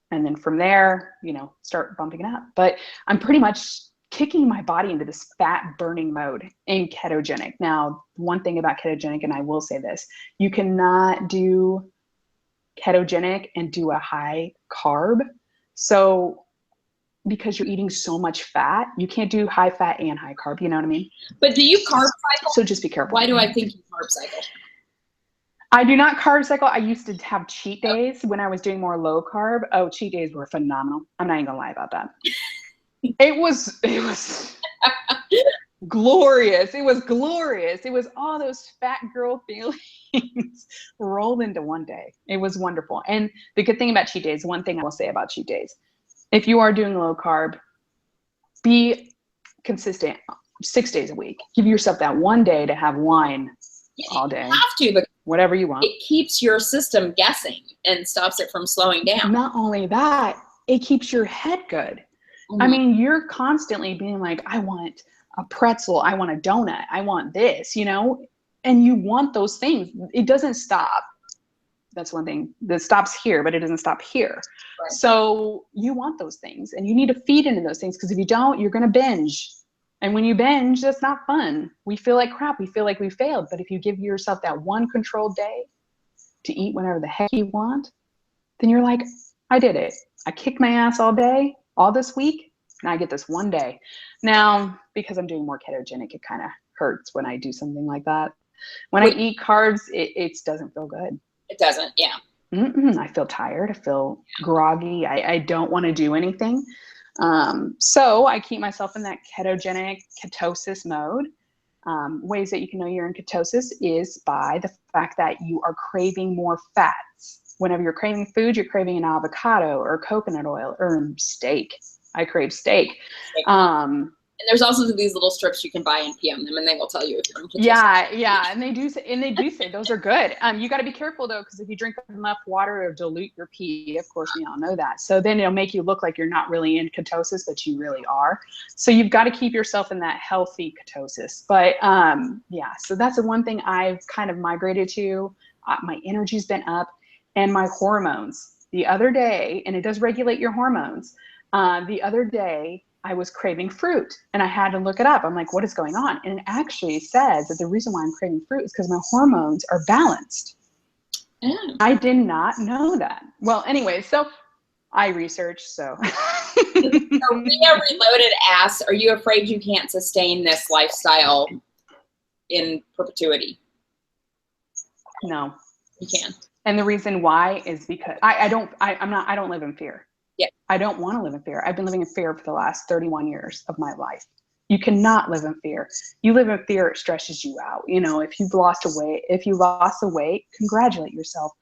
And then from there, start bumping it up. But I'm pretty much kicking my body into this fat burning mode in ketogenic. Now, one thing about ketogenic, and I will say this, you cannot do ketogenic and do a high carb. So because you're eating so much fat. You can't do high fat and high carb. You know what I mean? But do you carb cycle? So just be careful. Why do I think you carb cycle? I do not carb cycle. I used to have cheat days when I was doing more low carb. Oh, cheat days were phenomenal. I'm not even gonna lie about that. It was glorious. It was glorious. It was all those fat girl feelings rolled into one day. It was wonderful. And the good thing about cheat days, one thing I will say about cheat days, if you are doing low carb, be consistent 6 days a week. Give yourself that one day to have wine all day. You have to, but whatever you want. It keeps your system guessing and stops it from slowing down. Not only that, it keeps your head good. Mm-hmm. I mean, you're constantly being like, I want a pretzel, I want a donut, I want this, you know, and you want those things. It doesn't stop. That's one thing that stops here, but it doesn't stop here. Right. So you want those things and you need to feed into those things, because if you don't, you're going to binge. And when you binge, that's not fun. We feel like crap. We feel like we failed. But if you give yourself that one controlled day to eat whenever the heck you want, then you're like, I did it. I kicked my ass all day, all this week, and I get this one day. Now, because I'm doing more ketogenic, it kind of hurts when I do something like that. When I eat carbs, it doesn't feel good. It doesn't, yeah. I feel tired. I feel groggy. I don't want to do anything. So I keep myself in that ketogenic ketosis mode. Ways that you can know you're in ketosis is by the fact that you are craving more fats. Whenever you're craving food, you're craving an avocado or coconut oil or steak. I crave steak. And there's also these little strips you can buy and PM them, and they will tell you if you're in ketosis. Yeah, and they do say those are good. You got to be careful though, because if you drink enough water, it'll dilute your pee. Of course, we all know that. So then it'll make you look like you're not really in ketosis, but you really are. So you've got to keep yourself in that healthy ketosis. But yeah, so that's the one thing I've kind of migrated to. My energy's been up, and my hormones. The other day, and it does regulate your hormones. The other day, I was craving fruit, and I had to look it up. I'm like, what is going on? And it actually says that the reason why I'm craving fruit is because my hormones are balanced. I did not know that. Well, anyway, so I researched, so. Maria Reloaded asks, are you afraid you can't sustain this lifestyle in perpetuity? No. You can. And the reason why is because I don't live in fear. Yeah. I don't want to live in fear. I've been living in fear for the last 31 years of my life. You cannot live in fear. You live in fear, it stresses you out. You know, if you lost the weight, congratulate yourself.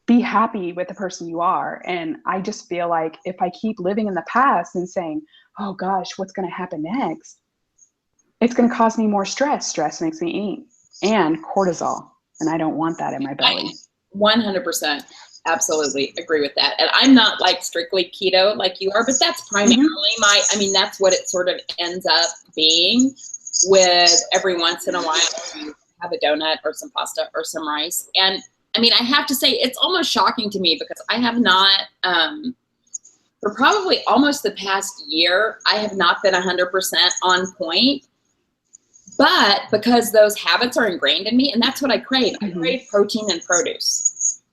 Be happy with the person you are. And I just feel like if I keep living in the past and saying, oh gosh, what's going to happen next? It's going to cause me more stress. Stress makes me eat, and cortisol. And I don't want that in my belly. 100%. Absolutely agree with that. And I'm not like strictly keto like you are, but that's primarily that's what it sort of ends up being, with every once in a while you have a donut or some pasta or some rice. And I mean, I have to say it's almost shocking to me, because I have not, for probably almost the past year, I have not been 100% on point. But because those habits are ingrained in me, and that's what I crave. I crave protein and produce.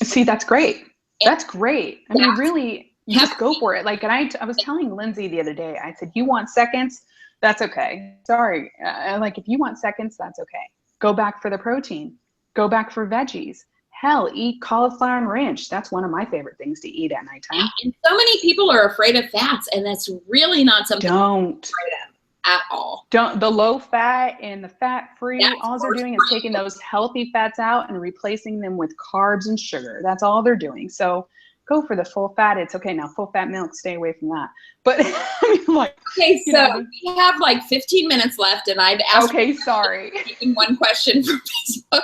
See, that's great. That's great. I mean, really, you just go for it. Like, and I was telling Lindsay the other day, I said, you want seconds? That's okay. Sorry. Like, if you want seconds, that's okay. Go back for the protein. Go back for veggies. Hell, eat cauliflower and ranch. That's one of my favorite things to eat at nighttime. And so many people are afraid of fats, and that's really not something I'm afraid of at all. The low fat and the fat free, all they're doing is taking those healthy fats out and replacing them with carbs and sugar. That's all they're doing. So go for the full fat. It's okay. Now, full fat milk, stay away from that. But okay, so we have like 15 minutes left, and I've asked one question from Facebook.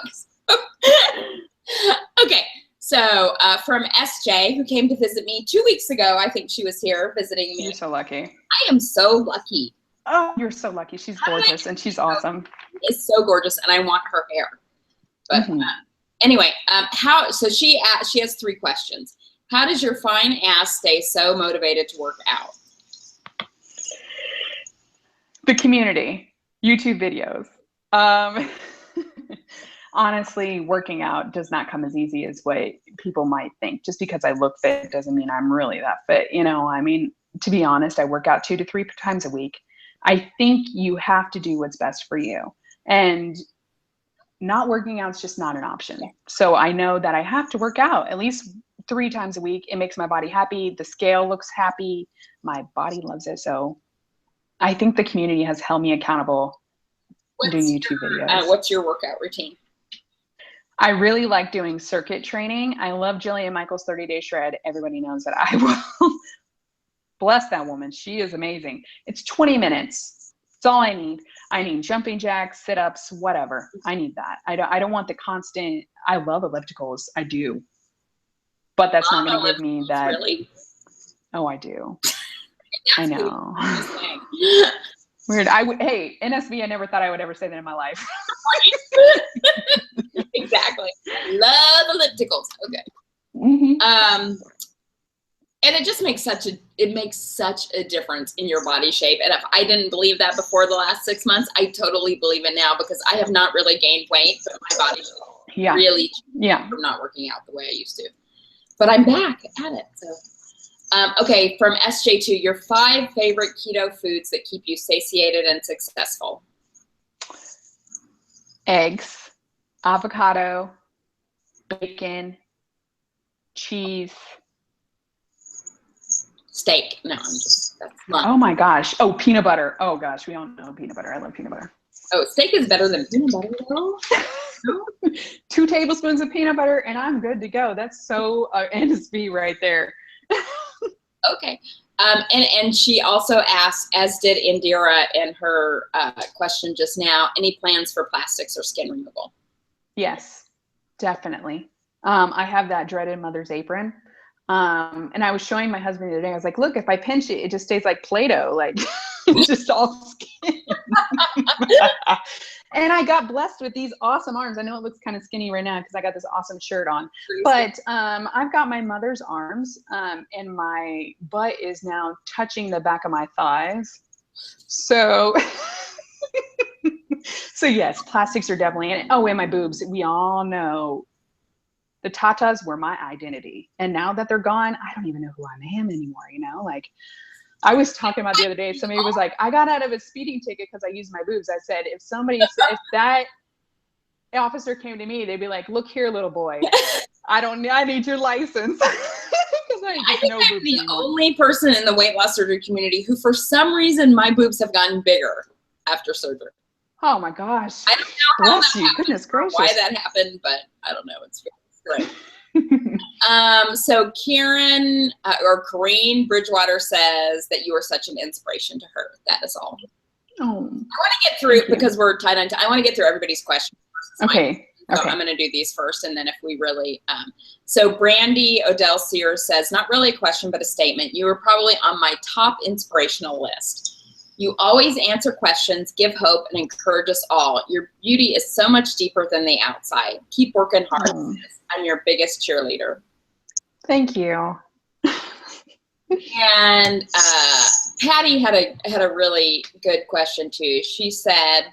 Okay, so from SJ, who came to visit me 2 weeks ago. I think she was here visiting me. You're so lucky. I am so lucky. Oh, you're so lucky. She's gorgeous, and she's awesome. It's so gorgeous, and I want her hair. But anyway, so she has 3 questions. How does your fine ass stay so motivated to work out? The community, YouTube videos. Honestly, working out does not come as easy as what people might think. Just because I look fit doesn't mean I'm really that fit. You know, I mean, to be honest, I work out 2 to 3 times a week. I think you have to do what's best for you. And not working out is just not an option. So I know that I have to work out at least 3 times a week. It makes my body happy. The scale looks happy. My body loves it. So I think the community has held me accountable doing YouTube videos. What's your workout routine? I really like doing circuit training. I love Jillian Michaels' 30-Day Shred. Everybody knows that I will bless that woman. She is amazing. It's 20 minutes. That's all I need. I need jumping jacks, sit-ups, whatever. I need that. I don't want the constant. I love ellipticals. I do. But that's not going to give me that. Really? Oh, I do. I know. Really Weird. Hey, NSV, I never thought I would ever say that in my life. Exactly. Love ellipticals. Okay. Mm-hmm. And it just makes such a difference in your body shape. And if I didn't believe that before the last 6 months, I totally believe it now, because I have not really gained weight, but my body really from not working out the way I used to. But I'm back at it. So okay, from SJ2, your 5 favorite keto foods that keep you satiated and successful. Eggs, avocado, bacon, cheese. Steak. No, that's not. Oh my gosh. Oh, peanut butter. Oh gosh, we all know peanut butter. I love peanut butter. Oh, steak is better than peanut butter, though. 2 tablespoons of peanut butter and I'm good to go. That's so NSV right there. Okay. And she also asked, as did Indira in her question just now, any plans for plastics or skin removal? Yes, definitely. I have that dreaded mother's apron. And I was showing my husband the other day, I was like, look, if I pinch it, it just stays like Play-Doh, like it's just all skin. And I got blessed with these awesome arms. I know it looks kind of skinny right now because I got this awesome shirt on, but I've got my mother's arms, and my butt is now touching the back of my thighs. So, so yes, plastics are definitely in it. Oh, and my boobs. We all know the tatas were my identity. And now that they're gone, I don't even know who I am anymore, you know? Like, I was talking about the other day, somebody was like, I got out of a speeding ticket because I used my boobs. I said, if that officer came to me, they'd be like, look here, little boy, I need your license. I think I'm the only person in the weight loss surgery community who, for some reason, my boobs have gotten bigger after surgery. Oh my gosh. I don't know Bless you. Goodness gracious. why that happened, but I don't know. It's great. So Karen or Corrine Bridgewater says that you are such an inspiration to her. That is all. Oh. I want to get through, because we're tight on time. I want to get through everybody's questions first. Okay. So I'm going to do these first, and then if we really, so Brandy Odell Sears says, not really a question, but a statement. You were probably on my top inspirational list. You always answer questions, give hope, and encourage us all. Your beauty is so much deeper than the outside. Keep working hard. I'm your biggest cheerleader. Thank you. And Patty had a really good question too. She said,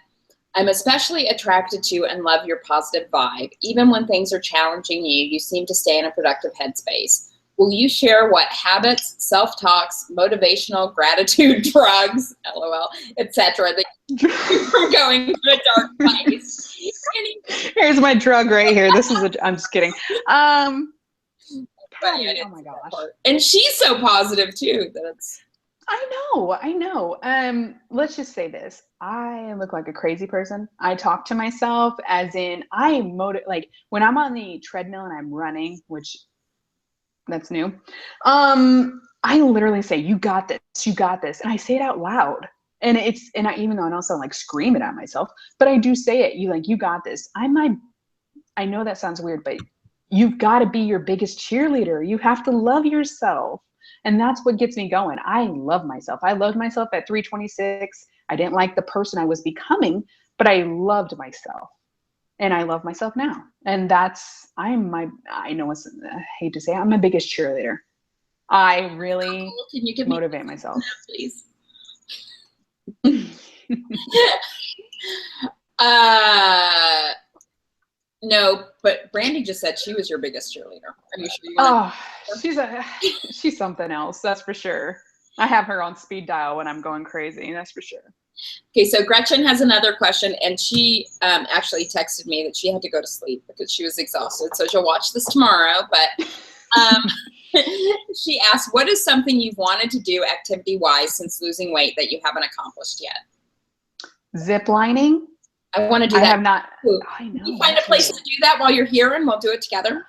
I'm especially attracted to and love your positive vibe. Even when things are challenging you seem to stay in a productive headspace. Will you share what habits, self-talks, motivational gratitude drugs, LOL, etc., that keep you from going to a dark place? Here's my drug right here. I'm just kidding. Patty, oh my gosh. And she's so positive too. I know. Let's just say this. I look like a crazy person. I talk to myself as in like when I'm on the treadmill and I'm running, which that's new. I literally say, you got this, you got this. And I say it out loud. And even though I don't sound like screaming at myself, but I do say it. You got this. I know that sounds weird, but you've got to be your biggest cheerleader. You have to love yourself. And that's what gets me going. I love myself. I loved myself at 326. I didn't like the person I was becoming, but I loved myself. And I love myself now. And I hate to say it, I'm my biggest cheerleader. I really motivate myself. Please. No, but Brandy just said she was your biggest cheerleader. Are you sure? She's something else, that's for sure. I have her on speed dial when I'm going crazy. That's for sure. Okay, so Gretchen has another question, and she actually texted me that she had to go to sleep because she was exhausted. So she'll watch this tomorrow. But she asked, what is something you've wanted to do activity-wise since losing weight that you haven't accomplished yet? Zip lining. I want to do I that. have not. Ooh. I know. Can you find a place to do that while you're here, and we'll do it together?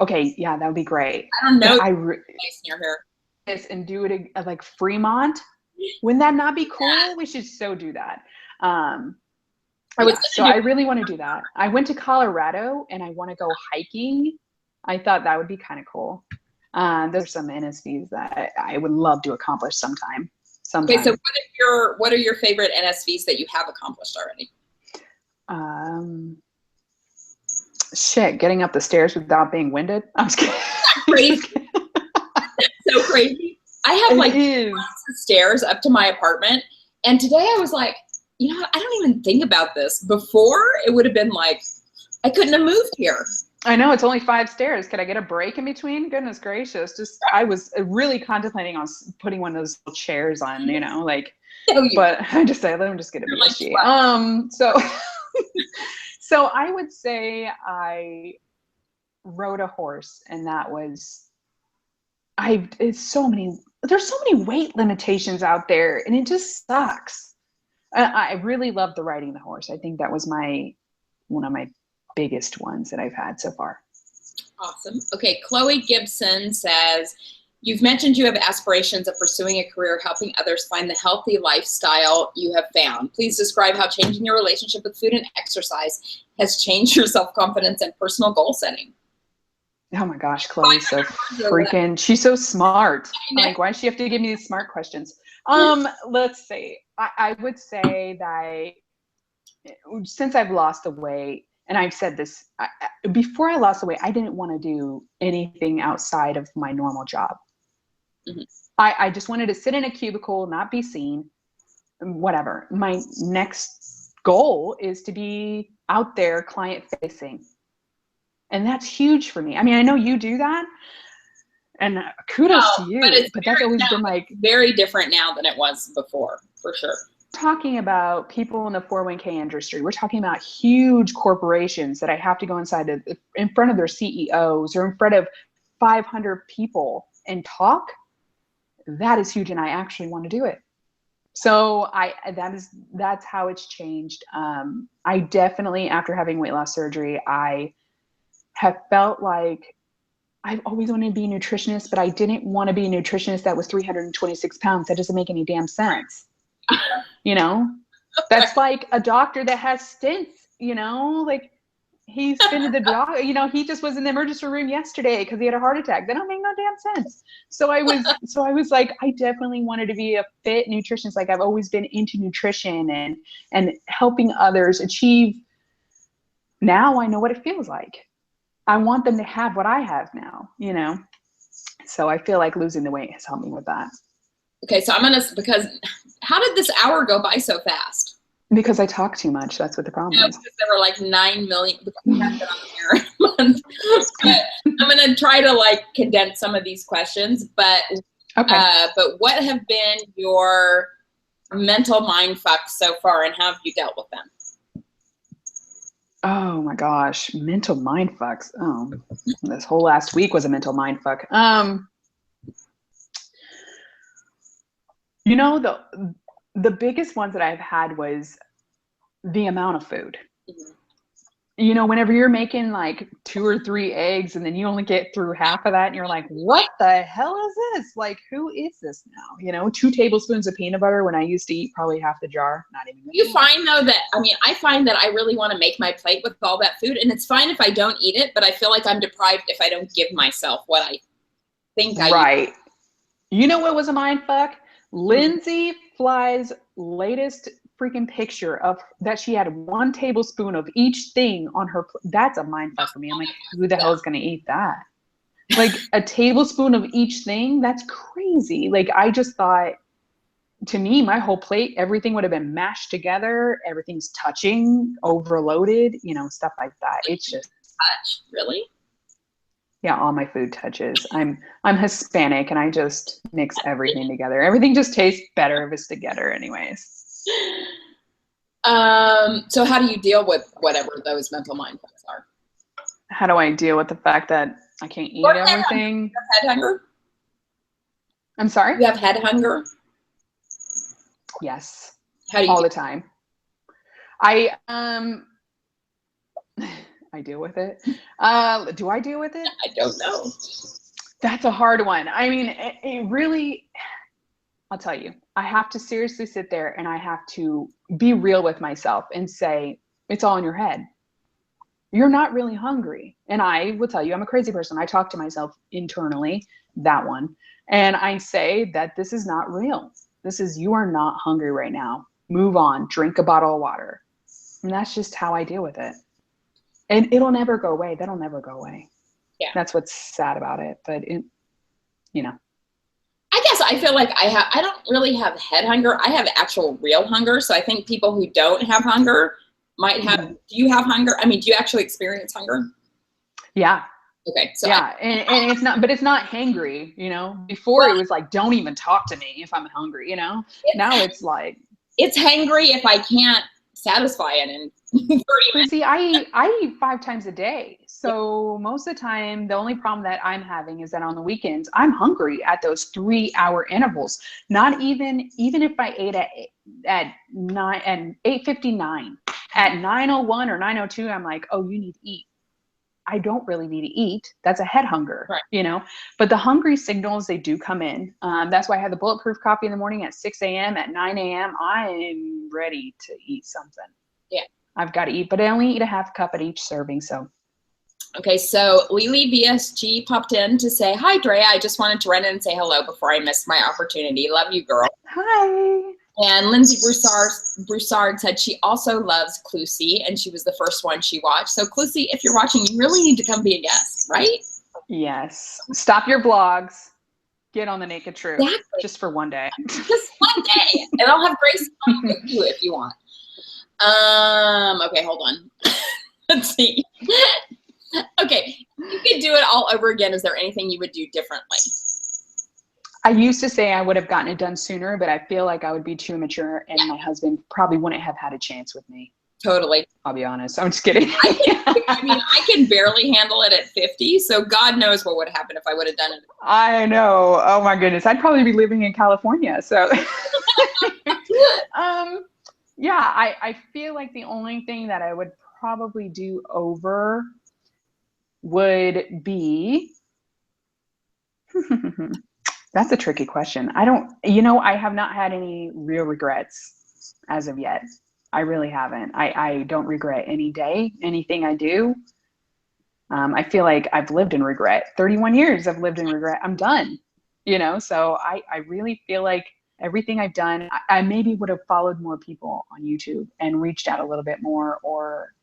Okay, yeah, that would be great. I don't know. Place near here. Yes, and do it at like Fremont. Wouldn't that not be cool? Yeah. We should so do that. So I really want to do that. I went to Colorado and I want to go hiking. I thought that would be kind of cool. There's some NSVs that I would love to accomplish sometime. Okay, so what are your favorite NSVs that you have accomplished already? Getting up the stairs without being winded. I'm just kidding. Crazy. So crazy. I have like lots of stairs up to my apartment, and today I was like, you know, I don't even think about this. Before, it would have been like, I couldn't have moved here. I know, it's only 5 stairs. Could I get a break in between? Goodness gracious. I was really contemplating on putting one of those little chairs on, you know, like, but I just said, let me just get a VSG. So I would say I rode a horse, and that was, there's so many weight limitations out there, and it just sucks. I really love the riding the horse. I think that was one of my biggest ones that I've had so far. Awesome. Okay, Chloe Gibson says, you've mentioned you have aspirations of pursuing a career helping others find the healthy lifestyle you have found. Please describe how changing your relationship with food and exercise has changed your self-confidence and personal goal setting. Oh my gosh, Chloe's so freaking, she's so smart. Like, why does she have to give me these smart questions? Let's see. I would say that since I've lost the weight, and I've said this, before I lost the weight, I didn't want to do anything outside of my normal job. Mm-hmm. I just wanted to sit in a cubicle, not be seen, whatever. My next goal is to be out there client facing. And that's huge for me. I mean, I know you do that, and kudos to you, but that's always been like very different now than it was before, for sure. Talking about people in the 401k industry, we're talking about huge corporations that I have to go in front of their CEOs or in front of 500 people and talk. That is huge, and I actually want to do it. So that's how it's changed. I definitely, after having weight loss surgery, I have felt like I've always wanted to be a nutritionist, but I didn't want to be a nutritionist that was 326 pounds. That doesn't make any damn sense. You know, that's like a doctor that has stents, you know, like he's been to the doctor, you know, he just was in the emergency room yesterday because he had a heart attack. That don't make no damn sense. So I was like, I definitely wanted to be a fit nutritionist. Like, I've always been into nutrition and helping others achieve. Now I know what it feels like. I want them to have what I have now, you know? So I feel like losing the weight has helped me with that. Okay. So because how did this hour go by so fast? Because I talk too much. That's what the problem is. Because there were like 9 million. I'm going to try to like condense some of these questions, but what have been your mental mind fucks so far, and how have you dealt with them? Oh my gosh, mental mind fucks. Oh, this whole last week was a mental mind fuck. You know, the biggest ones that I've had was the amount of food. Mm-hmm. You know, whenever you're making like 2 or 3 eggs and then you only get through half of that and you're like, what the hell is this? Like, who is this now? You know, 2 tablespoons of peanut butter when I used to eat probably half the jar. Not even. You find though that, I find that I really want to make my plate with all that food, and it's fine if I don't eat it, but I feel like I'm deprived if I don't give myself what I think I Right. You know what was a mind fuck? Lindsay Fly's latest freaking picture of that she had 1 tablespoon of each thing on her. That's a mind fuck for me. I'm like, who the hell is going to eat that? Like a tablespoon of each thing? That's crazy. Like, I just thought, to me, my whole plate, everything would have been mashed together. Everything's touching, overloaded, you know, stuff like that. It's just touch. Really? Yeah, all my food touches. I'm Hispanic and I just mix everything together. Everything just tastes better if it's together anyways. So how do you deal with whatever those mental mindsets are? How do I deal with the fact that I can't eat everything? You have head hunger? I'm sorry? You have head hunger? Yes. How do you all the time. I deal with it. Do I deal with it? I don't know. That's a hard one. I mean, it really, I'll tell you, I have to seriously sit there and I have to be real with myself and say, it's all in your head. You're not really hungry. And I will tell you, I'm a crazy person. I talk to myself internally, that one. And I say that this is not real. You are not hungry right now. Move on, drink a bottle of water. And that's just how I deal with it. And it'll never go away. That'll never go away. Yeah. That's what's sad about it. But it, I guess I feel like I don't really have head hunger. I have actual real hunger. So I think people who don't have hunger might have, do you have hunger? I mean, do you actually experience hunger? Yeah. Okay. So yeah. And it's not, but it's not hangry, before it was like, don't even talk to me if I'm hungry, now it's like, it's hangry if I can't satisfy it in 30 minutes. See, I eat 5 times a day. So most of the time, the only problem that I'm having is that on the weekends, I'm hungry at those 3-hour intervals. Not even if I ate at 8:59, at 9:01 or 9:02, I'm like, oh, you need to eat. I don't really need to eat. That's a head hunger, right. But the hungry signals, they do come in. That's why I have the bulletproof coffee in the morning at 6 a.m. At 9 a.m., I'm ready to eat something. Yeah. I've got to eat, but I only eat a half cup at each serving. So. Okay. So Drea VSG popped in to say, hi, Draya. I just wanted to run in and say hello before I missed my opportunity. Love you, girl. Hi. And Lindsay Broussard said she also loves Clusie, and she was the first one she watched. So Clusie, if you're watching, you really need to come be a guest, right? Yes. Stop your blogs. Get on the Naked Truth. Exactly. Just for one day. Just one day. And I'll have Grace on with you if you want. Okay, hold on. Let's see. Okay, if you could do it all over again, is there anything you would do differently? I used to say I would have gotten it done sooner, but I feel like I would be too immature and my husband probably wouldn't have had a chance with me. Totally. I'll be honest. I'm just kidding. I can barely handle it at 50, so God knows what would happen if I would have done it. I know. Oh my goodness. I'd probably be living in California. So yeah, I feel like the only thing that I would probably do over would be that's a tricky question. I have not had any real regrets as of yet. I really haven't. I don't regret any day, anything I do. I feel like I've lived in regret. 31 years I've lived in regret. I'm done, so I really feel like everything I've done, I maybe would have followed more people on YouTube and reached out a little bit more, or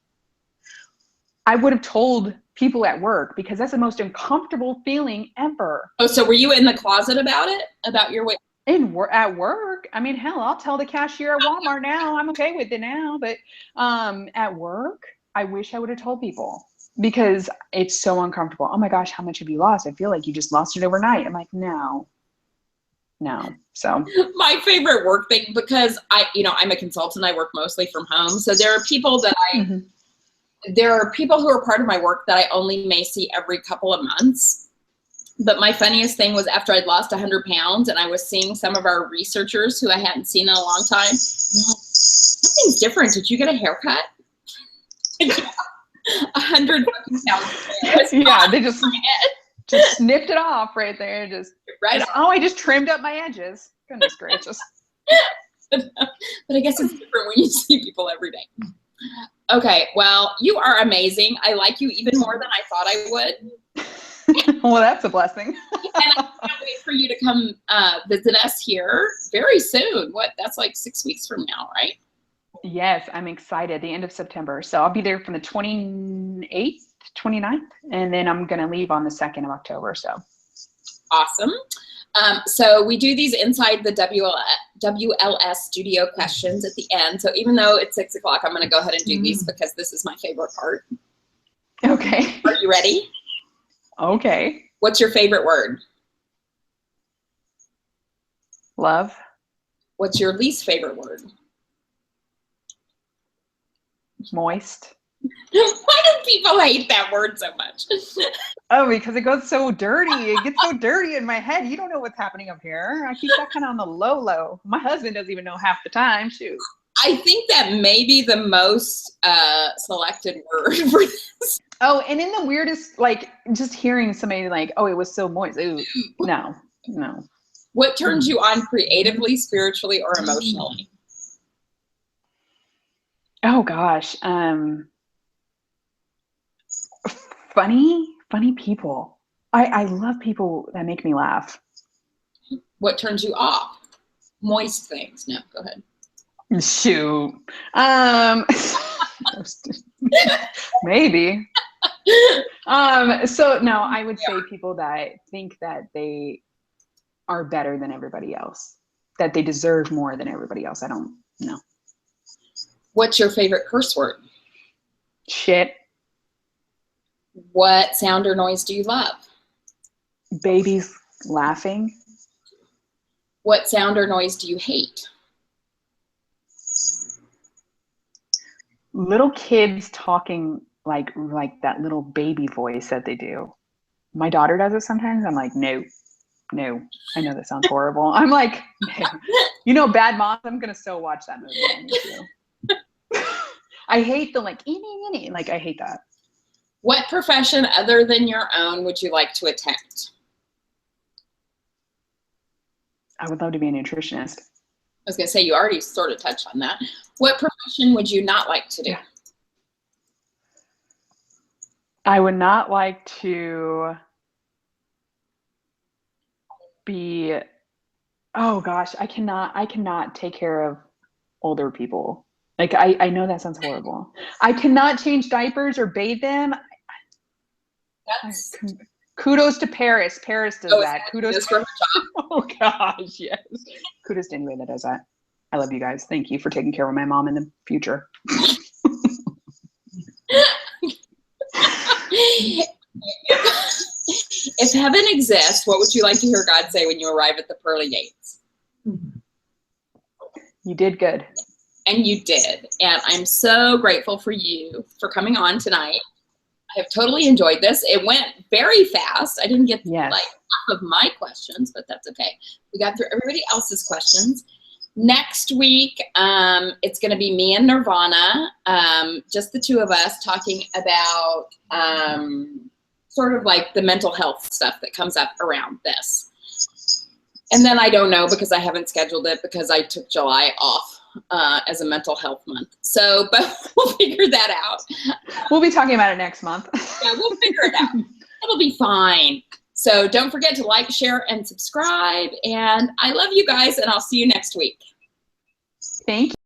I would have told people at work, because that's the most uncomfortable feeling ever. Oh, so were you in the closet about it? About your weight? At work? I mean, hell, I'll tell the cashier at Walmart now. I'm okay with it now. But at work, I wish I would have told people, because it's so uncomfortable. Oh my gosh, how much have you lost? I feel like you just lost it overnight. I'm like, no. So my favorite work thing, because I'm a consultant, I work mostly from home. So there are people that there are people who are part of my work that I only may see every couple of months. But my funniest thing was after I'd lost 100 pounds and I was seeing some of our researchers who I hadn't seen in a long time. Something's different. Did you get a haircut? 100 pounds. Yeah, they just snipped it off right there. I just trimmed up my edges. Goodness gracious. But I guess it's different when you see people every day. Okay, well, you are amazing. I like you even more than I thought I would. Well, that's a blessing. And I can't wait for you to come visit us here very soon. That's like 6 weeks from now, right? Yes, I'm excited. The end of September. So I'll be there from the 28th, 29th, and then I'm going to leave on the 2nd of October. So awesome. So we do these inside the WLS studio questions at the end. So even though it's 6 o'clock, I'm going to go ahead and do these because this is my favorite part. Okay. Are you ready? Okay. What's your favorite word? Love. What's your least favorite word? Moist. Why do people hate that word so much? Oh, because it goes so dirty. It gets so dirty in my head. You don't know what's happening up here. I keep that kind of on the low. My husband doesn't even know half the time. Shoot. I think that may be the most selected word for this. Oh, and in the weirdest, like, just hearing somebody like, oh, it was so moist. Ooh, no. What turns you on creatively, spiritually, or emotionally? Oh gosh. Funny people. I love people that make me laugh. What turns you off? Moist things. No, go ahead. Shoot. Maybe. So no, I would say people that think that they are better than everybody else, that they deserve more than everybody else. I don't know. What's your favorite curse word? Shit. What sound or noise do you love? Babies laughing. What sound or noise do you hate? Little kids talking like that little baby voice that they do. My daughter does it sometimes. I'm like, no. I know that sounds horrible. I'm like, no. You know, Bad Moms. I'm gonna so watch that movie. I need to. I hate the like, like I hate that. What profession other than your own would you like to attempt? I would love to be a nutritionist. I was going to say, you already sort of touched on that. What profession would you not like to do? Yeah. I would not like to be, oh gosh, I cannot take care of older people. Like, I know that sounds horrible. I cannot change diapers or bathe them. Kudos to Paris. Paris does that. Kudos for her job. Oh gosh, yes. Kudos to anybody that does that. I love you guys. Thank you for taking care of my mom in the future. If heaven exists, what would you like to hear God say when you arrive at the pearly gates? You did good. And you did. And I'm so grateful for you for coming on tonight. I have totally enjoyed this. It went very fast. I didn't get like half of my questions, but that's okay. We got through everybody else's questions. Next week, it's going to be me and Nirvana, just the two of us talking about sort of like the mental health stuff that comes up around this. And then I don't know because I haven't scheduled it because I took July off as a mental health month. So, but we'll figure that out. We'll be talking about it next month. Yeah, we'll figure it out. It'll be fine. So don't forget to like, share, and subscribe. And I love you guys, and I'll see you next week. Thank you.